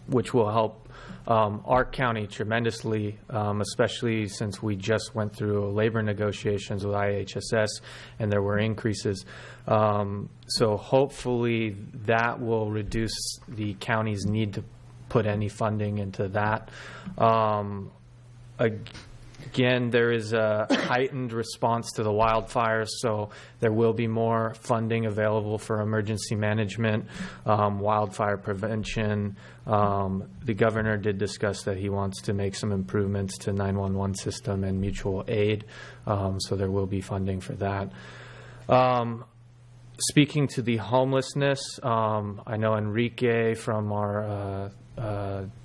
which will help our county tremendously, especially since we just went through labor negotiations with IHSS and there were increases. So hopefully that will reduce the county's need to put any funding into that. Again, there is a heightened response to the wildfires, so there will be more funding available for emergency management, wildfire prevention. The governor did discuss that he wants to make some improvements to 911 system and mutual aid, so there will be funding for that. Speaking to the homelessness, I know Enrique from our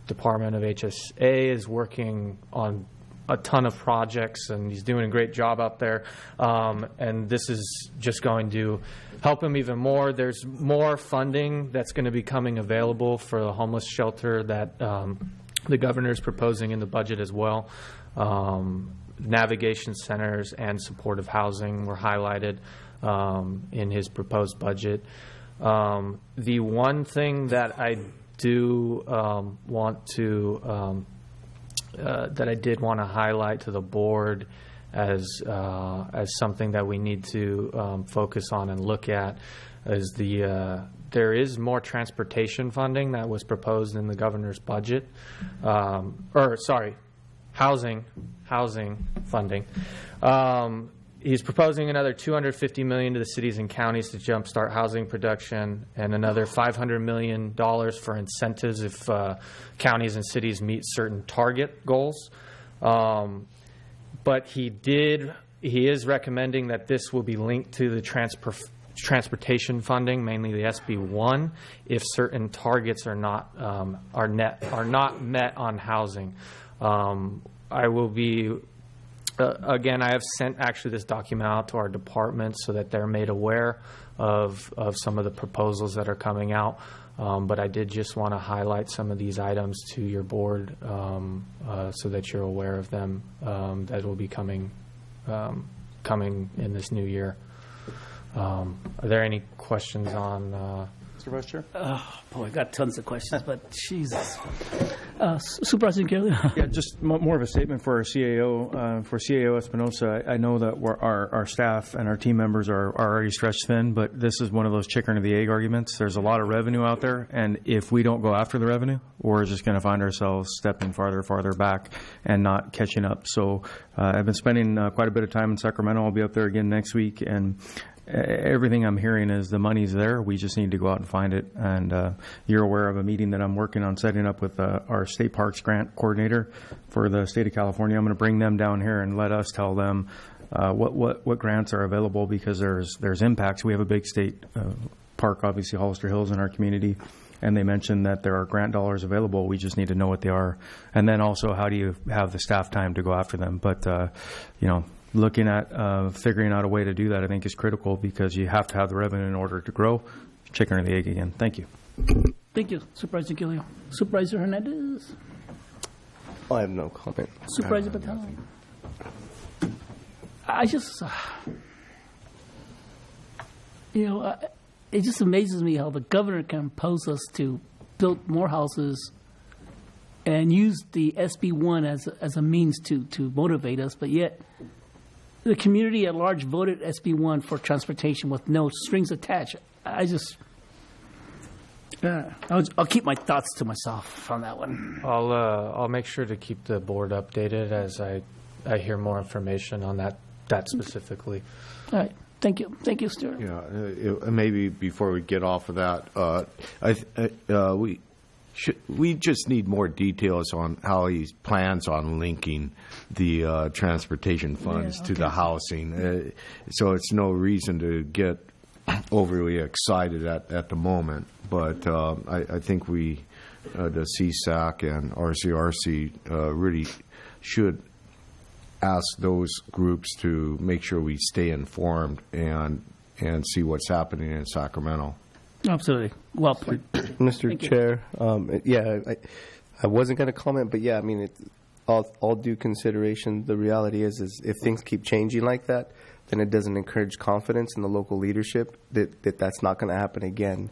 Department of HSA is working on a ton of projects, and he's doing a great job out there. And this is just going to help him even more. There's more funding that's going to be coming available for the homeless shelter that the governor is proposing in the budget as well. Navigation centers and supportive housing were highlighted in his proposed budget. The one thing that I do want to that I did want to highlight to the board as something that we need to focus on and look at is there is more transportation funding that was proposed in the governor's budget, housing funding. He's proposing another $250 million to the cities and counties to jumpstart housing production, and another $500 million for incentives if counties and cities meet certain target goals. But he is recommending that this will be linked to the transportation funding, mainly the SB1, if certain targets are not met on housing. I will be. Again, I have sent actually this document out to our department so that they're made aware of some of the proposals that are coming out. But I did just want to highlight some of these items to your board so that you're aware of them that will be coming in this new year. Are there any questions on... Mr. Vice Chair? Oh, boy, I got tons of questions, but Jesus. Supervisor Gilliam? Yeah, just more of a statement for our CAO. For CAO Espinosa, I know that our staff and our team members are already stretched thin, but this is one of those chicken or the egg arguments. There's a lot of revenue out there, and if we don't go after the revenue, we're just going to find ourselves stepping farther back and not catching up. So I've been spending quite a bit of time in Sacramento. I'll be up there again next week, and everything I'm hearing is the money's there. We just need to go out and find it. And you're aware of a meeting that I'm working on setting up with our state parks grant coordinator for the state of California. I'm going to bring them down here and let us tell them what grants are available, because there's impacts. We have a big state park, obviously Hollister Hills, in our community, and they mentioned that there are grant dollars available. We just need to know what they are. And then also, how do you have the staff time to go after them? But, looking at figuring out a way to do that, I think, is critical, because you have to have the revenue in order to grow. Chicken or the egg again. Thank you. Thank you, Supervisor Gilliam. Supervisor Hernandez? I have no comment. Supervisor Patel? I just, it just amazes me how the governor can impose us to build more houses and use the SB1 as a means to motivate us, but yet the community at large voted SB1 for transportation with no strings attached. I'll keep my thoughts to myself on that one. I'll make sure to keep the board updated as I hear more information on that specifically. All right. Thank you. Thank you, Stuart. Yeah, maybe before we get off of that, we just need more details on how he plans on linking the transportation funds to the housing. So it's no reason to get overly excited at the moment, but I think the CSAC and RCRC really should ask those groups to make sure we stay informed and see what's happening in Sacramento. Absolutely. Well put. Mr. Chair, I wasn't going to comment, but yeah, I mean, all due consideration, the reality is if things keep changing like that, then it doesn't encourage confidence in the local leadership that's not going to happen again.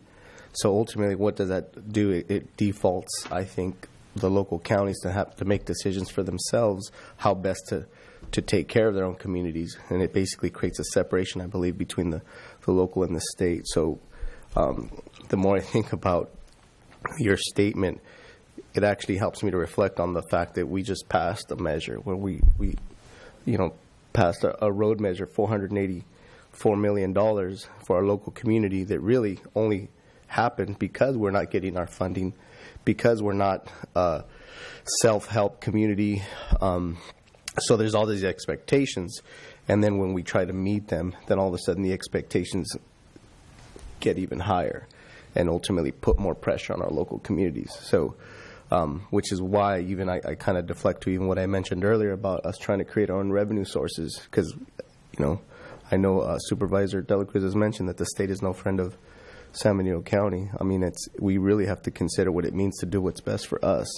So ultimately, what does that do? It defaults, I think, the local counties to have to make decisions for themselves how best to take care of their own communities, and it basically creates a separation, I believe, between the local and the state. So the more I think about your statement, it actually helps me to reflect on the fact that we just passed a measure where we passed a road measure, $484 million for our local community that really only happened because we're not getting our funding, because we're not a self-help community. So there's all these expectations, and then when we try to meet them, then all of a sudden the expectations get even higher and ultimately put more pressure on our local communities. So which is why even I kind of deflect to even what I mentioned earlier about us trying to create our own revenue sources, because, I know Supervisor De La Cruz has mentioned that the state is no friend of San Benito County. I mean, we really have to consider what it means to do what's best for us,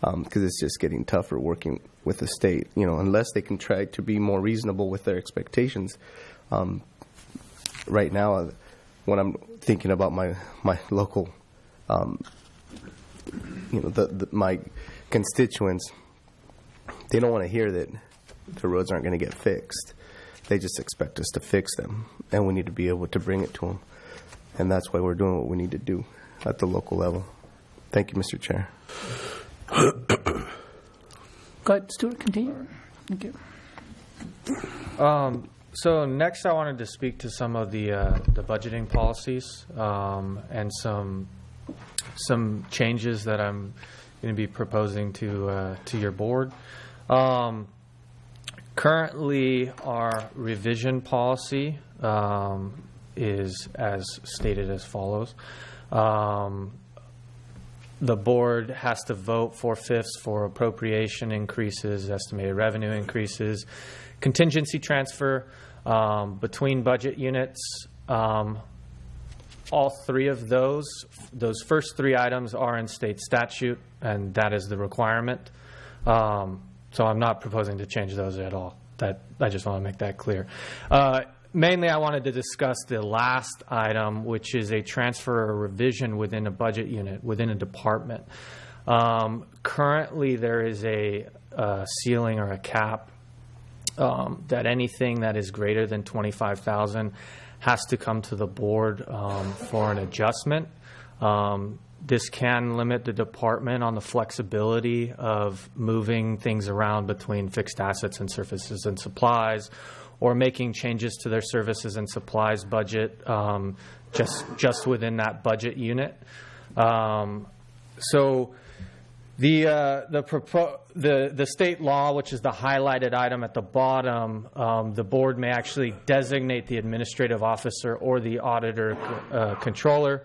because it's just getting tougher working with the state, unless they can try to be more reasonable with their expectations. Right now, when I'm thinking about my local my constituents, they don't want to hear that the roads aren't going to get fixed. They just expect us to fix them, and we need to be able to bring it to them. And that's why we're doing what we need to do at the local level. Thank you, Mr. Chair. Go ahead, Stuart, continue. Thank you. So next I wanted to speak to some of the budgeting policies and some changes that I'm going to be proposing to your board. Currently, our revision policy is as stated as follows. The board has to vote 4/5 for appropriation increases, estimated revenue increases, contingency transfer between budget units. All three of those first three items are in state statute, and that is the requirement. So I'm not proposing to change those at all. I just want to make that clear. Mainly, I wanted to discuss the last item, which is a transfer or revision within a budget unit, within a department. Currently, there is a ceiling or a cap that anything that is greater than $25,000 has to come to the board for an adjustment. This can limit the department on the flexibility of moving things around between fixed assets and services and supplies, or making changes to their services and supplies budget just within that budget unit. So the state law, which is the highlighted item at the bottom, the board may actually designate the administrative officer or the auditor controller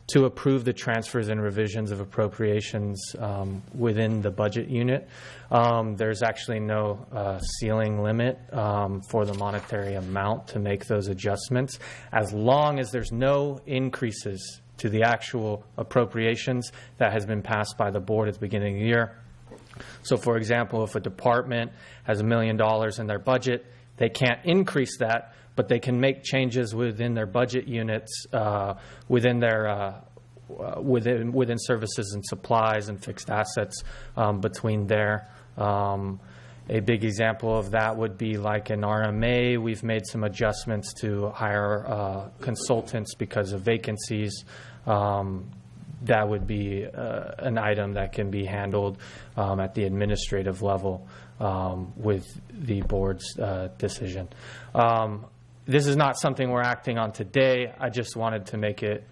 to approve the transfers and revisions of appropriations within the budget unit. There's actually no ceiling limit for the monetary amount to make those adjustments, as long as there's no increases to the actual appropriations that has been passed by the board at the beginning of the year. So, for example, if a department has $1 million in their budget, They can't increase that, but they can make changes within their budget units, within their within services and supplies and fixed assets between there. A big example of that would be like in RMA, we've made some adjustments to hire consultants because of vacancies. That would be an item that can be handled at the administrative level with the board's decision. This is not something we're acting on today. I just wanted to make it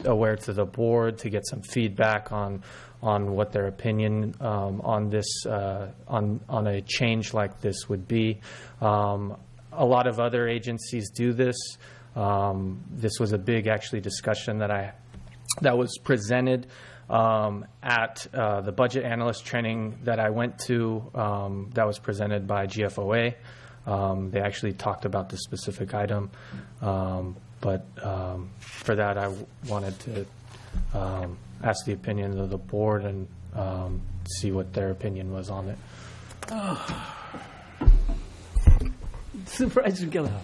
aware to the board to get some feedback on what their opinion on this on a change like this would be. A lot of other agencies do this. This was a big actually discussion that was presented at the budget analyst training that I went to. That was presented by GFOA. They actually talked about the specific item, but for that I wanted to ask the opinion of the board and see what their opinion was on it. Supervisor Gillen.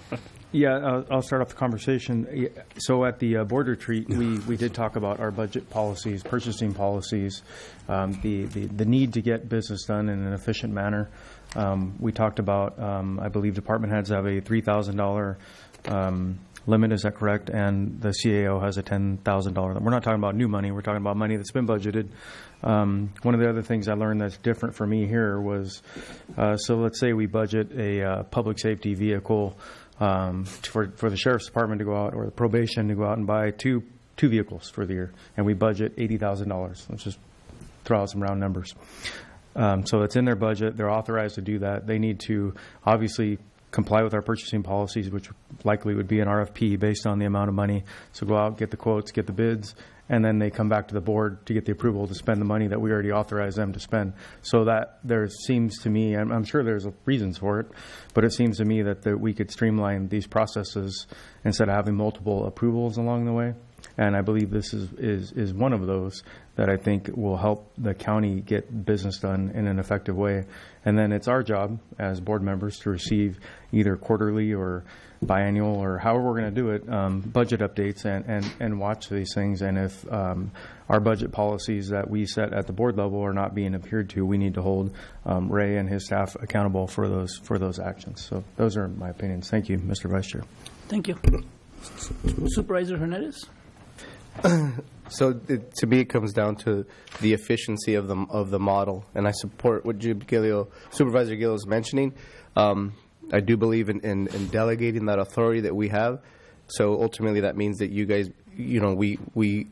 Yeah, I'll start off the conversation. So at the board retreat, we did talk about our budget policies, purchasing policies, the need to get business done in an efficient manner. We talked about, I believe department heads have a $3,000 limit, is that correct? And the CAO has a $10,000. We're not talking about new money. We're talking about money that's been budgeted. One of the other things I learned that's different for me here was, so let's say we budget a public safety vehicle for the sheriff's department to go out, or the probation to go out and buy two vehicles for the year, and we budget $80,000. Let's just throw out some round numbers. So it's in their budget. They're authorized to do that. They need to obviously comply with our purchasing policies, which likely would be an RFP based on the amount of money. So go out, get the quotes, get the bids, and then they come back to the board to get the approval to spend the money that we already authorized them to spend. So that there seems to me, I'm sure there's reasons for it, but it seems to me that we could streamline these processes instead of having multiple approvals along the way. And I believe this is one of those that I think will help the county get business done in an effective way. And then it's our job as board members to receive either quarterly or biannual or however we're going to do it, budget updates and watch these things. And if our budget policies that we set at the board level are not being adhered to, we need to hold Ray and his staff accountable for those actions. So those are my opinions. Thank you, Mr. Vice Chair. Thank you. Supervisor Hernandez? So to me, it comes down to the efficiency of the model, and I support what Supervisor Gillo is mentioning. I do believe in delegating that authority that we have. So ultimately, that means that you guys, we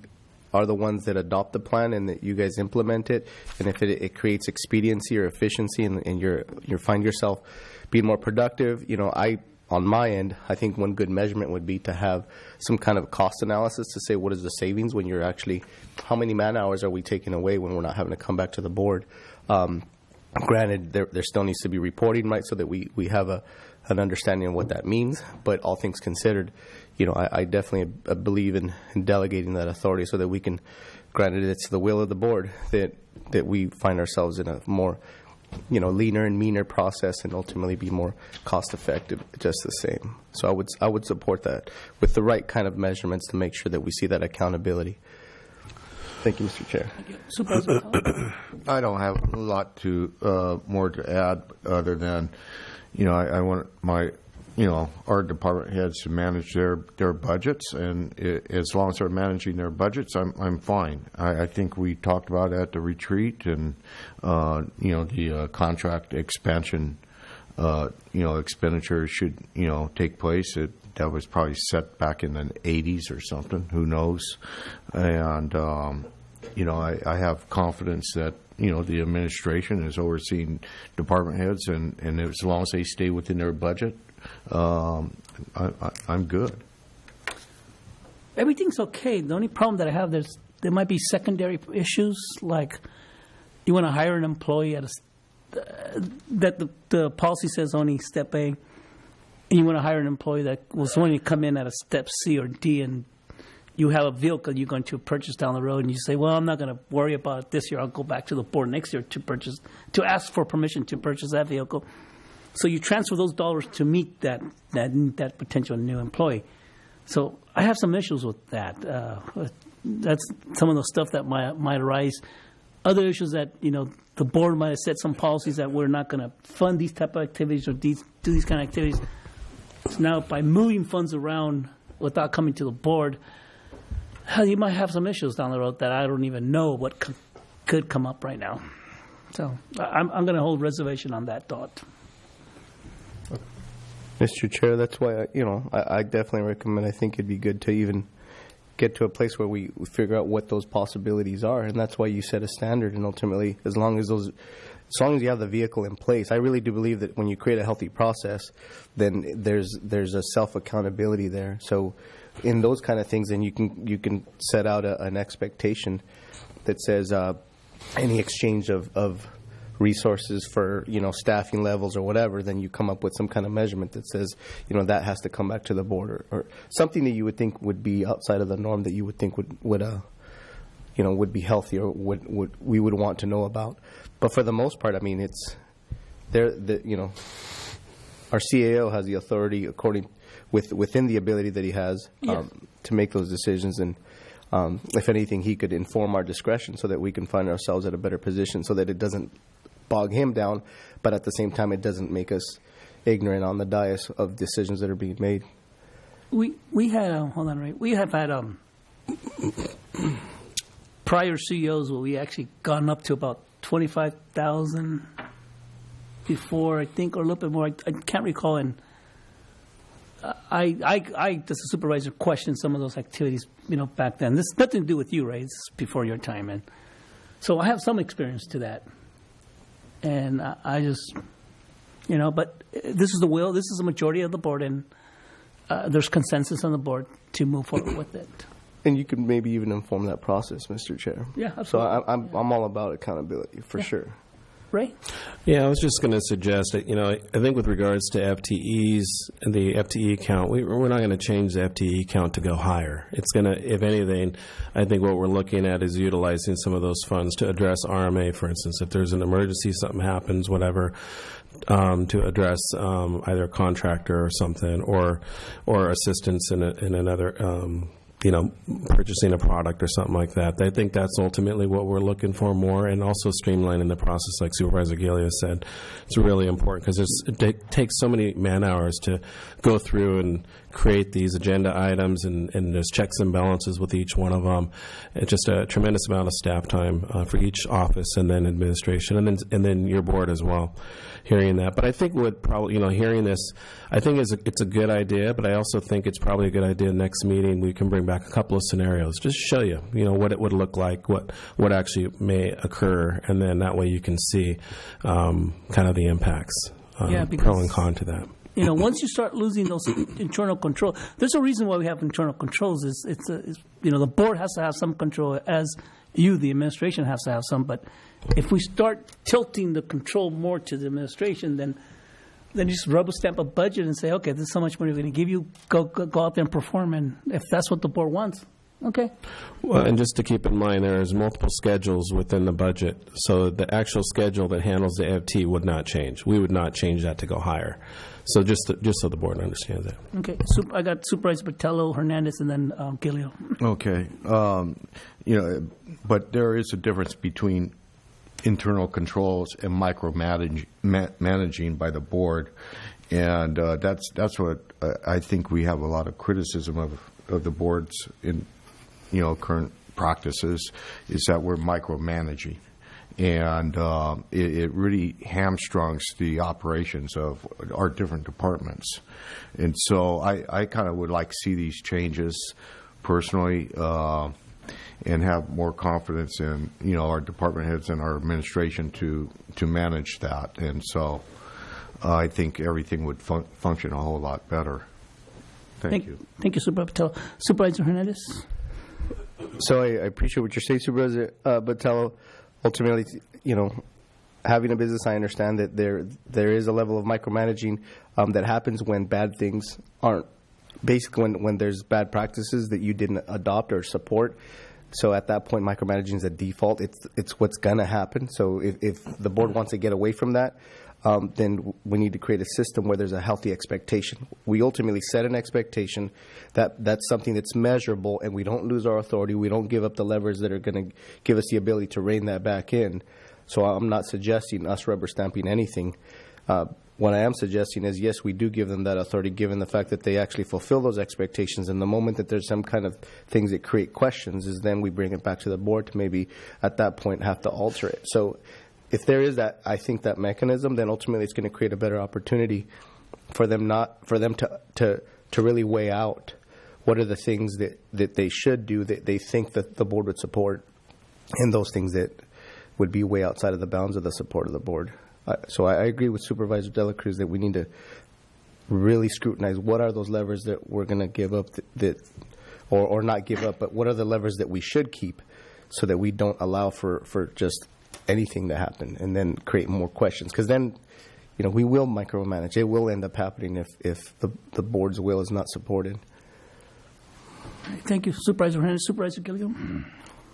are the ones that adopt the plan, and that you guys implement it. And if it creates expediency or efficiency, and you find yourself being more productive, on my end, I think one good measurement would be to have some kind of cost analysis to say what is the savings when you're actually, how many man hours are we taking away when we're not having to come back to the board. Granted, there still needs to be reporting, right, so that we have an understanding of what that means. But all things considered, I definitely believe in delegating that authority so that we can, granted it's the will of the board, that we find ourselves in a more leaner and meaner process and ultimately be more cost effective, just the same. So I would support that with the right kind of measurements to make sure that we see that accountability. Thank you, Mr. Chair. Supervisor? I don't have a lot more to add other than, I want our department heads to manage their budgets, and as long as they're managing their budgets, I'm fine. I think we talked about at the retreat, and the contract expansion, expenditures should take place. That was probably set back in the 80s or something. Who knows? And I have confidence that the administration is overseeing department heads, and as long as they stay within their budget, I'm good. Everything's okay. The only problem that I have, there might be secondary issues, like you want to hire an employee that the policy says only step A, and you want to hire an employee that was only come in at a step C or D, and you have a vehicle you're going to purchase down the road, and you say, well, I'm not going to worry about it this year. I'll go back to the board next year to ask for permission to purchase that vehicle. So you transfer those dollars to meet that potential new employee. So I have some issues with that. That's some of the stuff that might arise. Other issues that, the board might have set some policies that we're not going to fund these type of activities or do these kind of activities. So now by moving funds around without coming to the board, you might have some issues down the road that I don't even know what could come up right now. So I'm going to hold reservation on that thought. Mr. Chair, that's why, I definitely recommend, I think it'd be good to even get to a place where we figure out what those possibilities are, and that's why you set a standard, and ultimately, as long as you have the vehicle in place, I really do believe that when you create a healthy process, then there's a self-accountability there. So in those kind of things, then you can set out an expectation that says any exchange of resources for staffing levels or whatever, then you come up with some kind of measurement that says that has to come back to the board or something that you would think would be outside of the norm that you would think would be healthy or we would want to know about. But for the most part, I mean, it's there. Our CAO has the authority within the ability that he has to make those decisions, and if anything, he could inform our discretion so that we can find ourselves at a better position, so that it doesn't bog him down, but at the same time, it doesn't make us ignorant on the dais of decisions that are being made. We had we have had prior CEOs where we actually gone up to about 25,000 before, I think, or a little bit more. I can't recall. And I as a supervisor, questioned some of those activities, back then. This has nothing to do with you, Ray. This is before your time, and so I have some experience to that. And I just, but this is the will. This is the majority of the board, and there's consensus on the board to move forward with it. And you could maybe even inform that process, Mr. Chair. Yeah, absolutely. So I'm all about accountability for sure. Ray? Yeah, I was just going to suggest that, I think with regards to FTEs and the FTE count, we're not going to change the FTE count to go higher. It's going to, if anything, I think what we're looking at is utilizing some of those funds to address RMA, for instance. If there's an emergency, something happens, whatever, to address either a contractor or something, or assistance in another purchasing a product or something like that. I think that's ultimately what we're looking for more, and also streamlining the process, like Supervisor Giglio said. It's really important because it takes so many man-hours to go through and create these agenda items, and there's checks and balances with each one of them. It's just a tremendous amount of staff time for each office, and then administration, and then your board as well, hearing that. But I think what probably, hearing this, I think it's a good idea, but I also think it's probably a good idea next meeting we can bring back a couple of scenarios, just show you, what it would look like, what actually may occur, and then that way you can see kind of the impacts, pro and con to that. Once you start losing those internal control, there's a reason why we have internal controls. It's the board has to have some control, as the administration, has to have some. But if we start tilting the control more to the administration, then you just rubber stamp a budget and say, okay, this is how much money we're going to give you. Go out there and perform. And if that's what the board wants, okay. Well, and just to keep in mind, there's multiple schedules within the budget, so the actual schedule that handles the FT would not change. We would not change that to go higher. So just so the board understands that. Okay. I got Supervisor Patello, Hernandez, and then Giglio. Okay. But there is a difference between internal controls and micromanaging by the board, and that's what I think we have a lot of criticism of the board's in current practices, is that we're micromanaging. And it really hamstrings the operations of our different departments. And so I kind of would like to see these changes personally, and have more confidence in, our department heads and our administration to manage that. And so I think everything would function a whole lot better. Thank you. Thank you, Supervisor Patello. Supervisor Hernandez? So I appreciate what you're saying, Supervisor Patello. Ultimately, having a business, I understand that there is a level of micromanaging that happens when bad things aren't, basically when there's bad practices that you didn't adopt or support. So at that point, micromanaging is a default. It's what's going to happen. So if the board wants to get away from that, then we need to create a system where there's a healthy expectation. We ultimately set an expectation that's something that's measurable, and we don't lose our authority. We don't give up the levers that are going to give us the ability to rein that back in. So I'm not suggesting us rubber stamping anything. What I am suggesting is, yes, we do give them that authority, given the fact that they actually fulfill those expectations. And the moment that there's some kind of things that create questions is then we bring it back to the board to maybe at that point have to alter it. So if there is that, I think, that mechanism, then ultimately it's going to create a better opportunity for them to really weigh out what are the things that they should do that they think that the board would support, and those things that would be way outside of the bounds of the support of the board. So I agree with Supervisor Dela Cruz that we need to really scrutinize what are those levers that we're going to give up or not give up, but what are the levers that we should keep so that we don't allow for just anything to happen and then create more questions. Because then, we will micromanage. It will end up happening if the board's will is not supported. Thank you, Supervisor Hernandez. Supervisor Gilliam?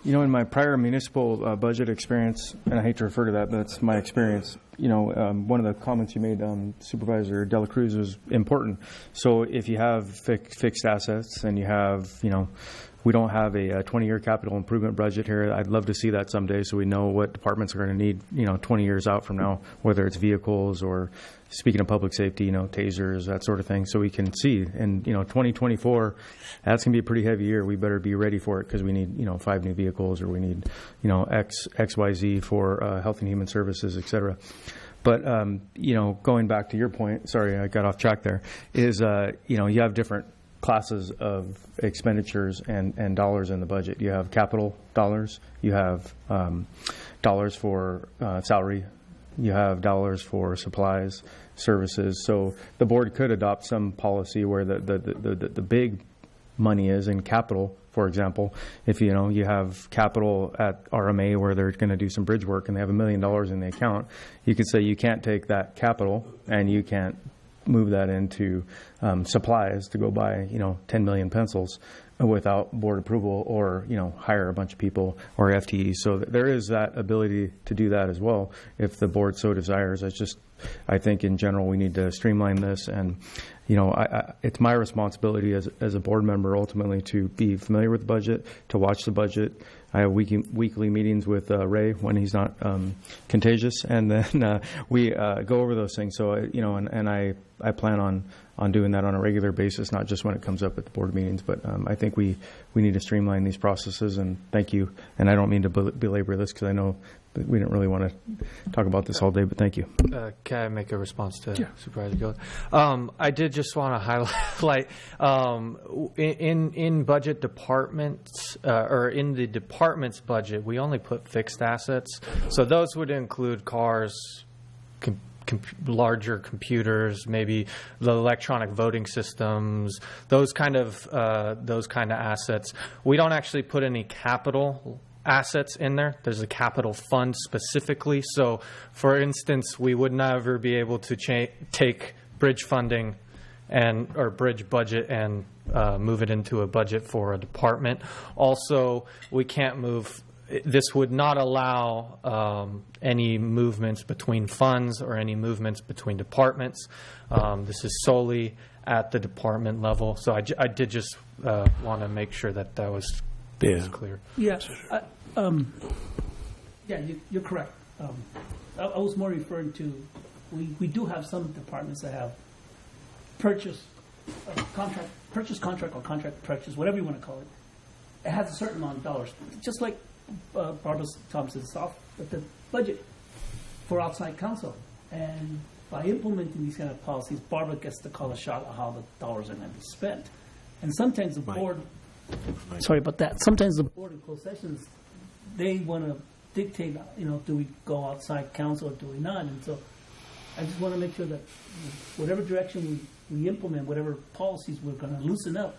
In my prior municipal budget experience, and I hate to refer to that, but that's my experience, one of the comments you made, Supervisor Dela Cruz, was important. So if you have fixed assets and you have, we don't have a 20-year capital improvement budget here. I'd love to see that someday so we know what departments are going to need, 20 years out from now, whether it's vehicles or, speaking of public safety, tasers, that sort of thing, so we can see. And, 2024, that's going to be a pretty heavy year. We better be ready for it because we need, 5 new vehicles, or we need, XYZ for Health and Human Services, et cetera. But, going back to your point, sorry, I got off track there, is, you have different classes of expenditures and dollars in the budget. You have capital dollars, you have dollars for salary, you have dollars for supplies, services. So the board could adopt some policy where the big money is in capital. For example, if you have capital at RMA where they're going to do some bridge work and they have $1 million in the account, you could say you can't take that capital and you can't move that into supplies to go buy 10 million pencils without board approval, or hire a bunch of people or FTEs. So there is that ability to do that as well if the board so desires. I think in general we need to streamline this, and it's my responsibility as a board member ultimately to be familiar with the budget, to watch the budget. I have weekly meetings with Ray when he's not contagious, and then we go over those things. So and I plan on doing that on a regular basis, not just when it comes up at the board meetings. But I think we need to streamline these processes. And thank you. And I don't mean to belabor this because I know that we didn't really want to talk about this all day. But thank you. Can I make a response to Supervisor Gilliam? I did just want to highlight in budget departments or in the department's budget, we only put fixed assets. So those would include cars, larger computers, maybe the electronic voting systems, those kind of assets. We don't actually put any capital assets in there. There's a capital fund specifically. So, for instance, we would never be able to take bridge funding or bridge budget and move it into a budget for a department. Also, we can't move. This would not allow any movements between funds or any movements between departments. This is solely at the department level. So I did just want to make sure that was clear. Yeah. You're correct. I was more referring to, we do have some departments that have purchase contract or contract purchase, whatever you want to call it. It has a certain amount of dollars, just like Barbara Thompson's the budget for outside counsel. And by implementing these kind of policies, Barbara gets to call a shot at how the dollars are going to be spent. And sometimes the board, sorry about that, sometimes the board in closed sessions, they want to dictate, do we go outside counsel or do we not? And so I just want to make sure that whatever direction we implement, whatever policies we're going to loosen up,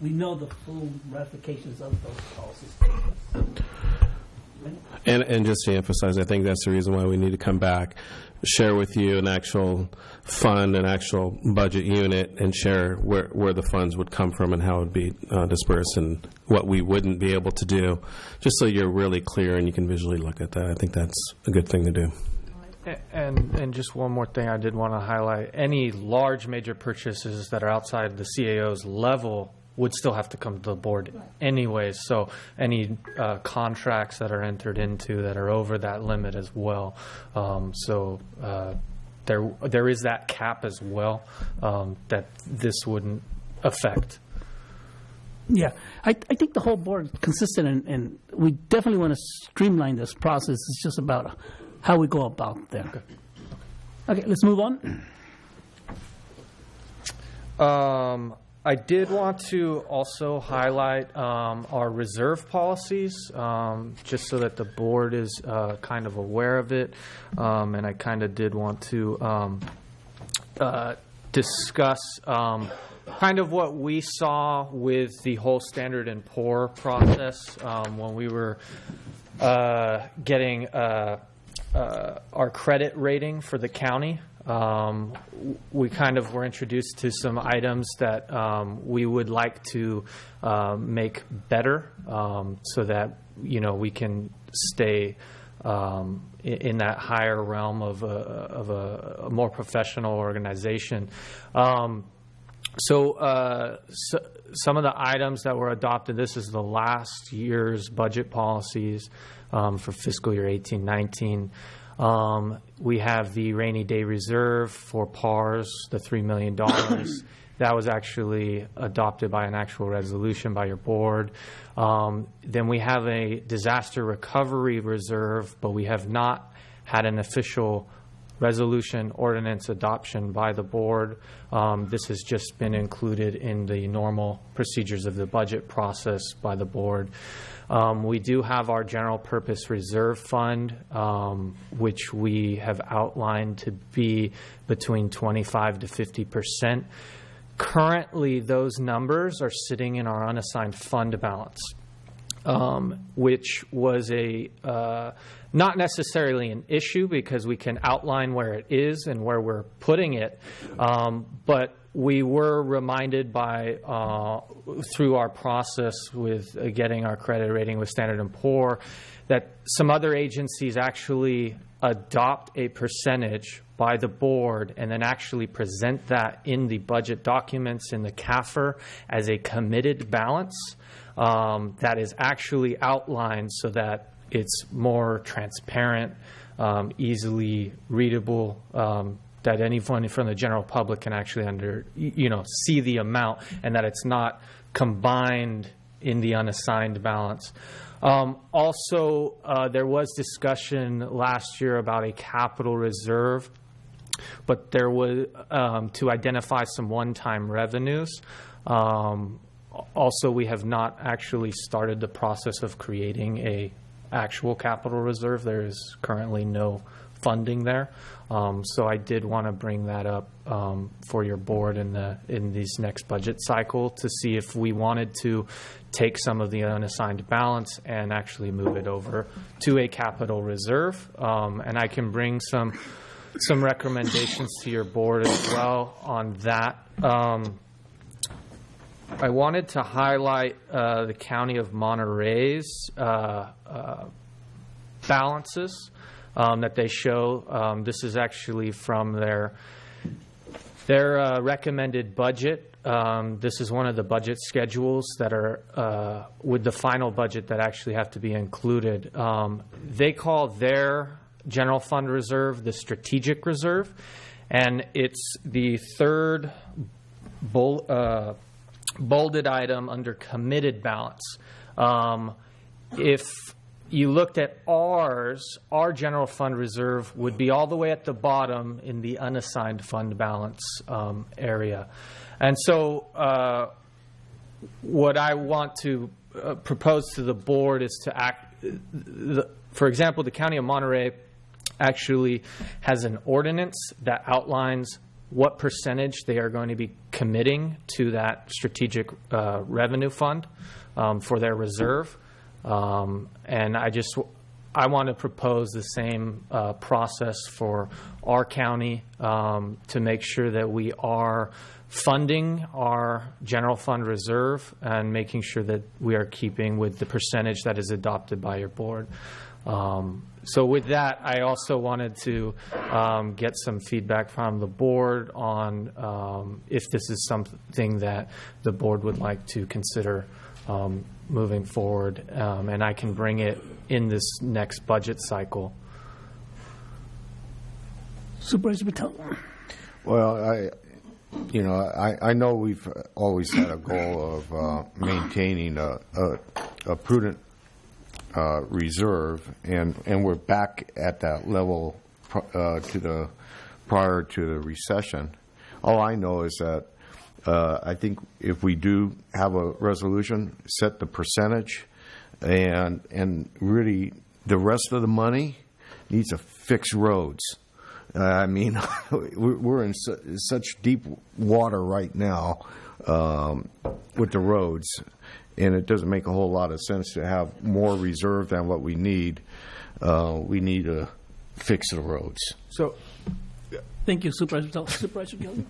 we know the full ramifications of those policies. And just to emphasize, I think that's the reason why we need to come back, share with you an actual fund, an actual budget unit, and share where the funds would come from and how it would be dispersed and what we wouldn't be able to do, just so you're really clear and you can visually look at that. I think that's a good thing to do. And just one more thing I did want to highlight. Any large major purchases that are outside the CAO's level would still have to come to the board anyways. So any contracts that are entered into that are over that limit as well. There is that cap as well that this wouldn't affect. Yeah, I think the whole board is consistent, and we definitely want to streamline this process. It's just about how we go about there. Okay, let's move on. I did want to also highlight our reserve policies, just so that the board is kind of aware of it. And I kind of did want to discuss kind of what we saw with the whole Standard & Poor process when we were getting our credit rating for the county. We kind of were introduced to some items that we would like to make better, so that we can stay in that higher realm of a more professional organization. So some of the items that were adopted, this is the last year's budget policies for fiscal year 18-19. We have the rainy day reserve for PARs, the $3 million. That was actually adopted by an actual resolution by your board. Then we have a disaster recovery reserve, but we have not had an official resolution ordinance adoption by the board. This has just been included in the normal procedures of the budget process by the board. We do have our general purpose reserve fund, which we have outlined to be between 25 to 50%. Currently, those numbers are sitting in our unassigned fund balance, which was not necessarily an issue because we can outline where it is and where we're putting it, but we were reminded by through our process with getting our credit rating with Standard & Poor that some other agencies actually adopt a percentage by the board and then actually present that in the budget documents in the CAFR as a committed balance that is actually outlined so that it's more transparent, easily readable, that anyone from the general public can actually see the amount, and that it's not combined in the unassigned balance. Also, there was discussion last year about a capital reserve, but there was to identify some one-time revenues. Also, we have not actually started the process of creating a actual capital reserve. There is currently no funding there. So I did want to bring that up for your board in this next budget cycle to see if we wanted to take some of the unassigned balance and actually move it over to a capital reserve. And I can bring some recommendations to your board as well on that. I wanted to highlight the County of Monterey's balances that they show. This is actually from their recommended budget. This is one of the budget schedules that are with the final budget that actually have to be included. They call their general fund reserve the strategic reserve, and it's the third bolded item under committed balance. If you looked at our general fund reserve would be all the way at the bottom in the unassigned fund balance area. And so what I want to propose to the board is to for example, the County of Monterey actually has an ordinance that outlines what percentage they are going to be committing to that strategic revenue fund for their reserve. And I want to propose the same process for our county to make sure that we are funding our general fund reserve and making sure that we are keeping with the percentage that is adopted by your board. So with that, I also wanted to get some feedback from the board on if this is something that the board would like to consider moving forward, and I can bring it in this next budget cycle. Supervisor Patel. Well, I know we've always had a goal of maintaining a prudent reserve, and we're back at that level prior to the recession. All I know is that I think if we do have a resolution, set the percentage, and really the rest of the money needs to fix roads. I mean, we're in such deep water right now with the roads, and it doesn't make a whole lot of sense to have more reserve than what we need. We need to fix the roads. So, Thank you, Supervisor Patel. Supervisor Gilliam.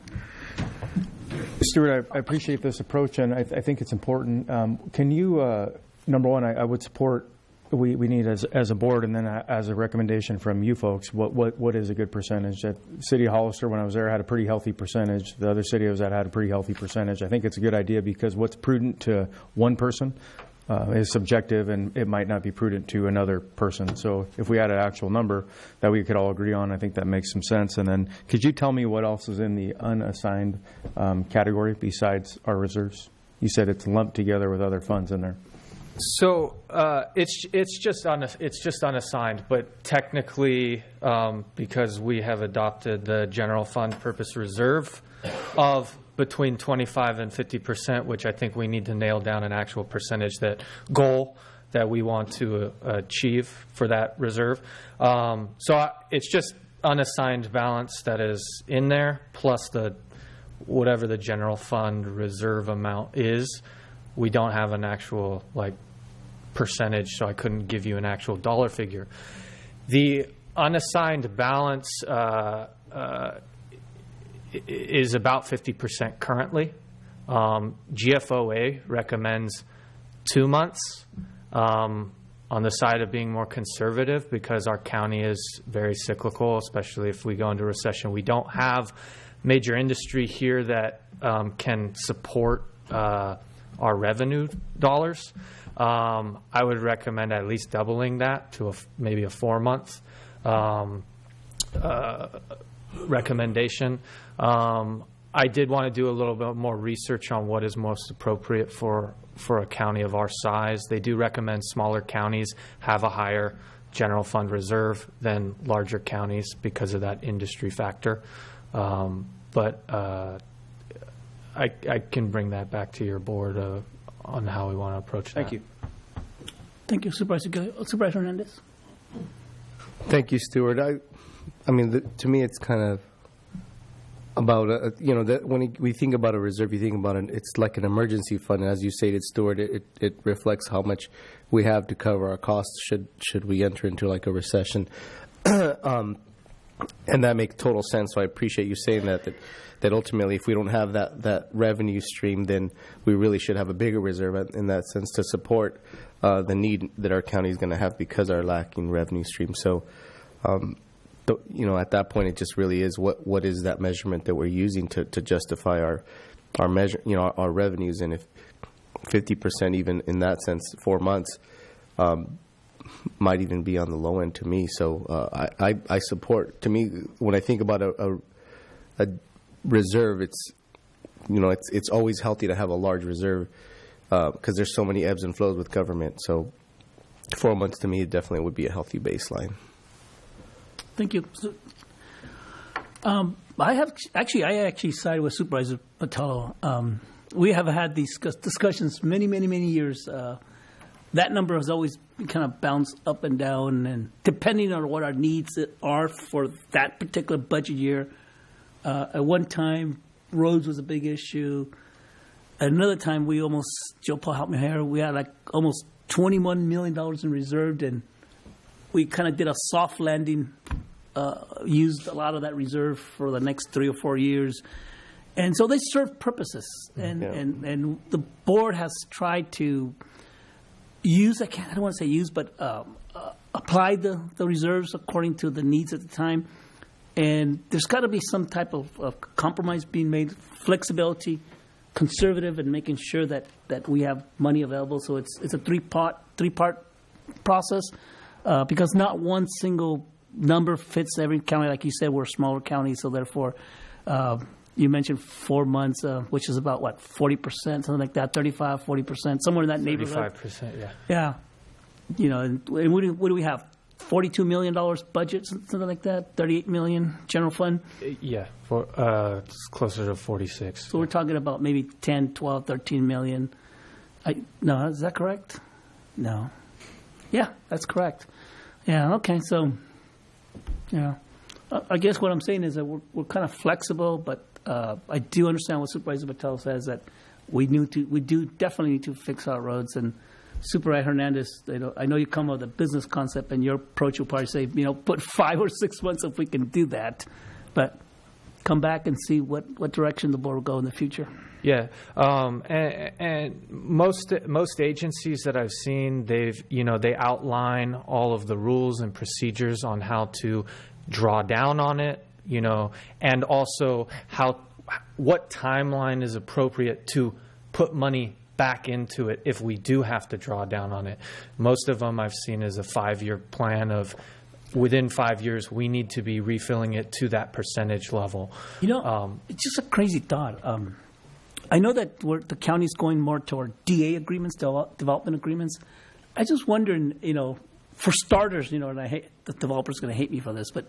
Stuart, I appreciate this approach, and I think it's important. Can you, number one, I would support, we need as a board, and then as a recommendation from you folks, what is a good percentage? At City of Hollister, when I was there, had a pretty healthy percentage. The other city I was at had a pretty healthy percentage. I think it's a good idea because what's prudent to one person is subjective, and it might not be prudent to another person. So if we had an actual number that we could all agree on, I think that makes some sense. And then could you tell me what else is in the unassigned category besides our reserves? You said it's lumped together with other funds in there. So it's just unassigned, but technically, because we have adopted the general fund purpose reserve of between 25 and 50%, which I think we need to nail down an actual percentage goal that we want to achieve for that reserve. It's just unassigned balance that is in there, plus whatever the general fund reserve amount is. We don't have an actual percentage, so I couldn't give you an actual dollar figure. The unassigned balance is about 50% currently. GFOA recommends 2 months on the side of being more conservative because our county is very cyclical, especially if we go into recession. We don't have major industry here that can support our revenue dollars. I would recommend at least doubling that to maybe a 4-month recommendation. I did want to do a little bit more research on what is most appropriate for a county of our size. They do recommend smaller counties have a higher general fund reserve than larger counties because of that industry factor. But I can bring that back to your board on how we want to approach that. Thank you. Thank you, Supervisor Gilliam. Supervisor Hernandez. Thank you, Stuart. I mean, to me, it's kind of about, when we think about a reserve, you think about it's like an emergency fund. And as you stated, Stuart, it reflects how much we have to cover our costs should we enter into like a recession. And that makes total sense. So I appreciate you saying that ultimately, if we don't have that revenue stream, then we really should have a bigger reserve in that sense to support the need that our county is going to have because our lacking revenue stream. So, at that point, it just really is what is that measurement that we're using to justify our measure, our revenues, and if 50% even in that sense, 4 months, might even be on the low end to me. So I support. To me, when I think about a reserve, it's always healthy to have a large reserve because there's so many ebbs and flows with government. So 4 months to me definitely would be a healthy baseline. Thank you. I actually side with Supervisor Patel. We have had these discussions many years. That number has always kind of bounced up and down, and depending on what our needs are for that particular budget year. At one time, roads was a big issue. At another time, Joe Paul helped me here, we had like almost $21 million in reserve, and we kind of did a soft landing, used a lot of that reserve for the next 3 or 4 years. And so they serve purposes. And the board has tried to use, I don't want to say use, but apply the reserves according to the needs at the time. And there's got to be some type of compromise being made, flexibility, conservative, and making sure that we have money available. So it's a three-part process because not one single number fits every county. Like you said, we're a smaller county, so therefore, you mentioned 4 months, which is about, 40%, something like that, 35, 40%, somewhere in that neighborhood. 35%, yeah. Yeah. You know, and what do we have? $42 million budget, something like that? $38 million general fund? Yeah, it's closer to 46. So we're talking about maybe 10, 12, 13 million. No, is that correct? No. Yeah, that's correct. Yeah, okay, so, yeah. I guess what I'm saying is that we're kind of flexible, but I do understand what Supervisor Patel says, that we do definitely need to fix our roads. And Supervisor Hernandez, I know you come up with a business concept, and your approach will probably say, put 5 or 6 months if we can do that. But come back and see what direction the board will go in the future. Yeah, and most agencies that I've seen, they outline all of the rules and procedures on how to draw down on it, and also what timeline is appropriate to put money back into it if we do have to draw down on it. Most of them I've seen is a 5-year plan of within 5 years we need to be refilling it to that percentage level. It's just a crazy thought. I know that the county's going more toward DA agreements, development agreements. I just wonder, for starters, and I hate the developer's going to hate me for this, but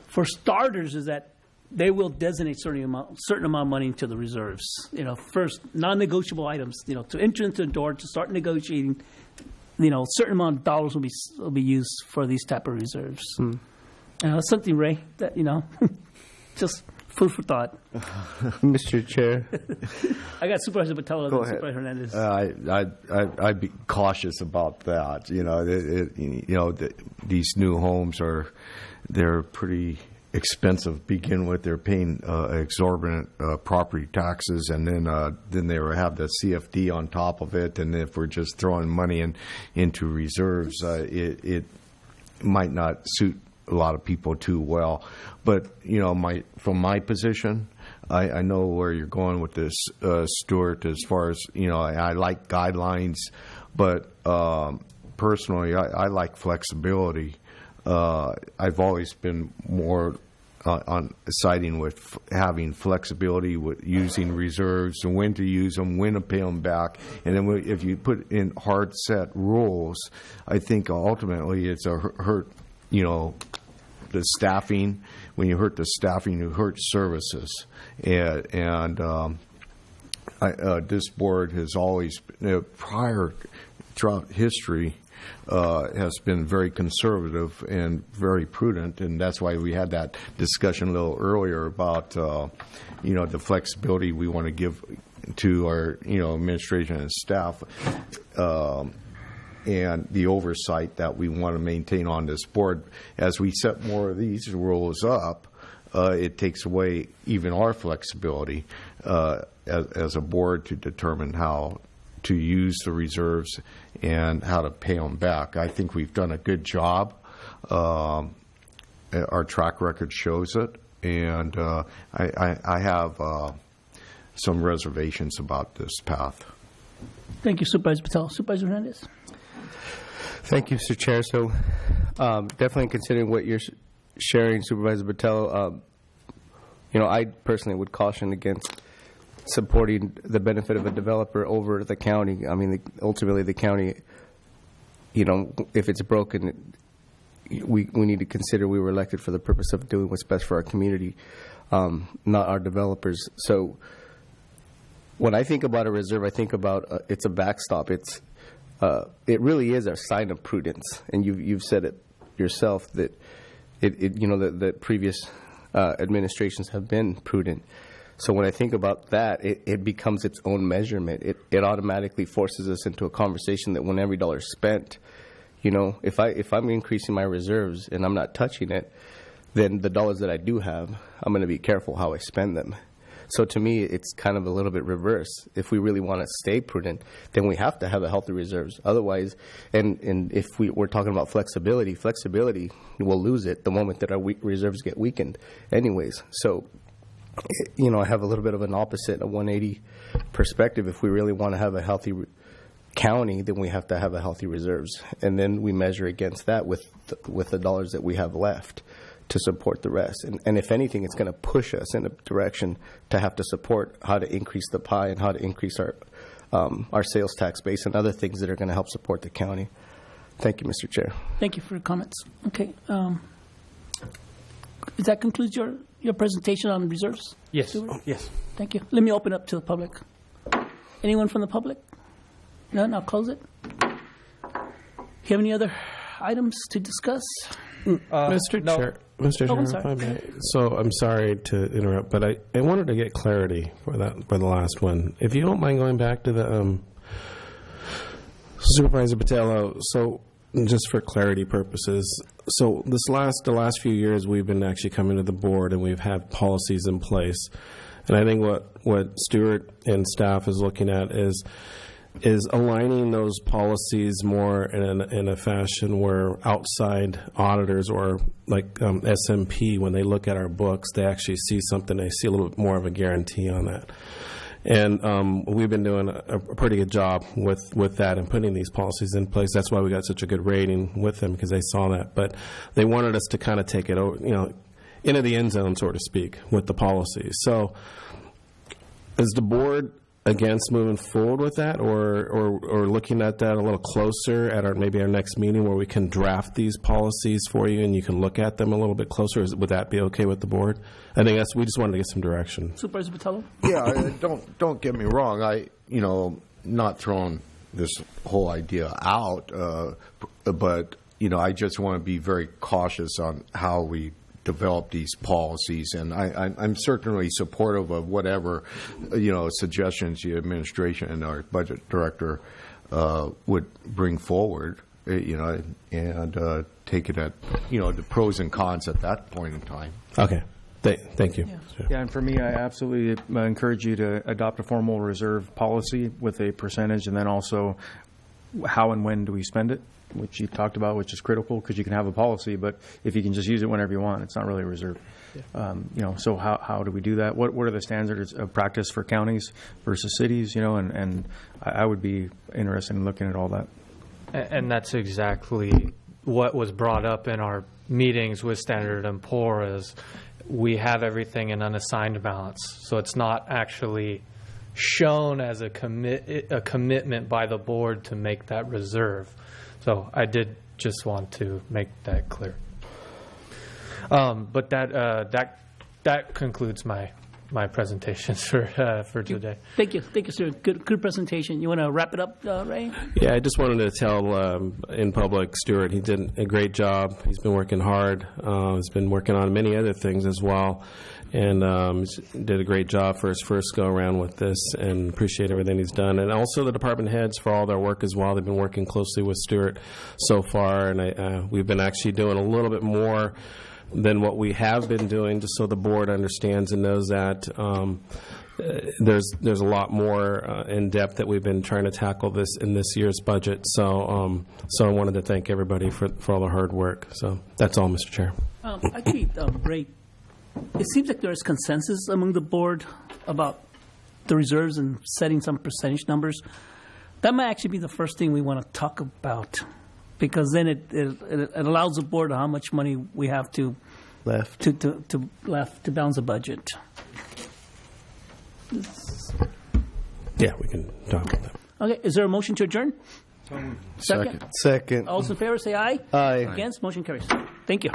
for starters is that they will designate certain amount of money into the reserves. First, non-negotiable items. To enter into the door to start negotiating, a certain amount of dollars will be used for these type of reserves. That's something, Ray, that just food for thought. Mr. Chair. I got Supervisor Patel and Supervisor Hernandez. I'd be cautious about that. These new homes they're pretty expensive to begin with. They're paying exorbitant property taxes, and then they have the CFD on top of it. And if we're just throwing money into reserves, it might not suit a lot of people too well. But from my position, I know where you're going with this, Stuart. As far as I like guidelines, but personally, I like flexibility. I've always been more on siding with having flexibility with using reserves and when to use them, when to pay them back. And then if you put in hard set rules, I think ultimately it's a hurt, the staffing. When you hurt the staffing, you hurt services. And this board has always, prior throughout history, has been very conservative and very prudent, and that's why we had that discussion a little earlier about the flexibility we want to give to our administration and staff, and the oversight that we want to maintain on this board. As we set more of these rules up, it takes away even our flexibility as a board to determine how to use the reserves and how to pay them back. I think we've done a good job. Our track record shows it, and I have some reservations about this path. Thank you, Supervisor Patel. Supervisor Hernandez. Thank you, Mr. Chair. So definitely considering what you're sharing, Supervisor Patel, I personally would caution against supporting the benefit of a developer over the county. I mean, ultimately the county, if it's broken, we need to consider we were elected for the purpose of doing what's best for our community, not our developers. So when I think about a reserve, I think about it's a backstop. It really is a sign of prudence, and you've said it yourself that the previous administrations have been prudent. So when I think about that, it becomes its own measurement. It automatically forces us into a conversation that when every dollar is spent, if I'm increasing my reserves and I'm not touching it, then the dollars that I do have, I'm going to be careful how I spend them. So to me, it's kind of a little bit reverse. If we really want to stay prudent, then we have to have a healthy reserves. Otherwise, and if we're talking about flexibility, we'll lose it the moment that our reserves get weakened anyways. So, I have a little bit of an opposite, a 180 perspective. If we really want to have a healthy county, then we have to have a healthy reserves. And then we measure against that with the dollars that we have left to support the rest. And if anything, it's going to push us in a direction to have to support how to increase the pie and how to increase our sales tax base and other things that are going to help support the county. Thank you, Mr. Chair. Thank you for your comments. Okay. Does that conclude your presentation on reserves? Yes. Stewart? Yes. Thank you. Let me open up to the public. Anyone from the public? None? I'll close it. You have any other items to discuss? Mr. Chair, Mr. Oh, I'm Chair, if sorry. I may. So I'm sorry to interrupt, but I wanted to get clarity for the last one. If you don't mind going back to the Supervisor Patello, so just for clarity purposes, so the last few years we've been actually coming to the board and we've had policies in place, and I think what Stuart and staff is looking at is aligning those policies more in a fashion where outside auditors or like SMP, when they look at our books, they actually see something, they see a little bit more of a guarantee on that. And we've been doing a pretty good job with that and putting these policies in place. That's why we got such a good rating with them, because they saw that. But they wanted us to kind of take it over, into the end zone, so to speak, with the policies. So is the board against moving forward with that, or looking at that a little closer at maybe our next meeting where we can draft these policies for you and you can look at them a little bit closer? Would that be okay with the board? I think we just wanted to get some direction. Supervisor Patello? Yeah, don't get me wrong. Not throwing this whole idea out, but I just want to be very cautious on how we develop these policies, and I'm certainly supportive of whatever suggestions the administration and our budget director would bring forward, and take it at the pros and cons at that point in time. Okay. Thank you. Yeah, and for me, I absolutely encourage you to adopt a formal reserve policy with a percentage, and then also how and when do we spend it, which you talked about, which is critical, because you can have a policy, but if you can just use it whenever you want, it's not really a reserve. Yeah. So how do we do that? What are the standards of practice for counties versus cities? And I would be interested in looking at all that. And that's exactly what was brought up in our meetings with Standard & Poor's. We have everything in unassigned balance, so it's not actually shown as a commitment by the board to make that reserve. So I did just want to make that clear. But that concludes my presentations for today. Thank you, sir. Good presentation. You want to wrap it up, Ray? Yeah, I just wanted to tell in public, Stuart, he did a great job. He's been working hard. He's been working on many other things as well, and did a great job for his first go-around with this, and appreciate everything he's done. And also the department heads for all their work as well. They've been working closely with Stuart so far, and we've been actually doing a little bit more than what we have been doing, just so the board understands and knows that there's a lot more in depth that we've been trying to tackle this in this year's budget. So I wanted to thank everybody for all the hard work. So that's all, Mr. Chair. Actually, Ray, it seems like there's consensus among the board about the reserves and setting some percentage numbers. That might actually be the first thing we want to talk about, because then it allows the board how much money we have to balance the budget. Yeah, we can talk about that. Okay, is there a motion to adjourn? Second. All those in favor say aye. Aye. Against, motion carries. Thank you.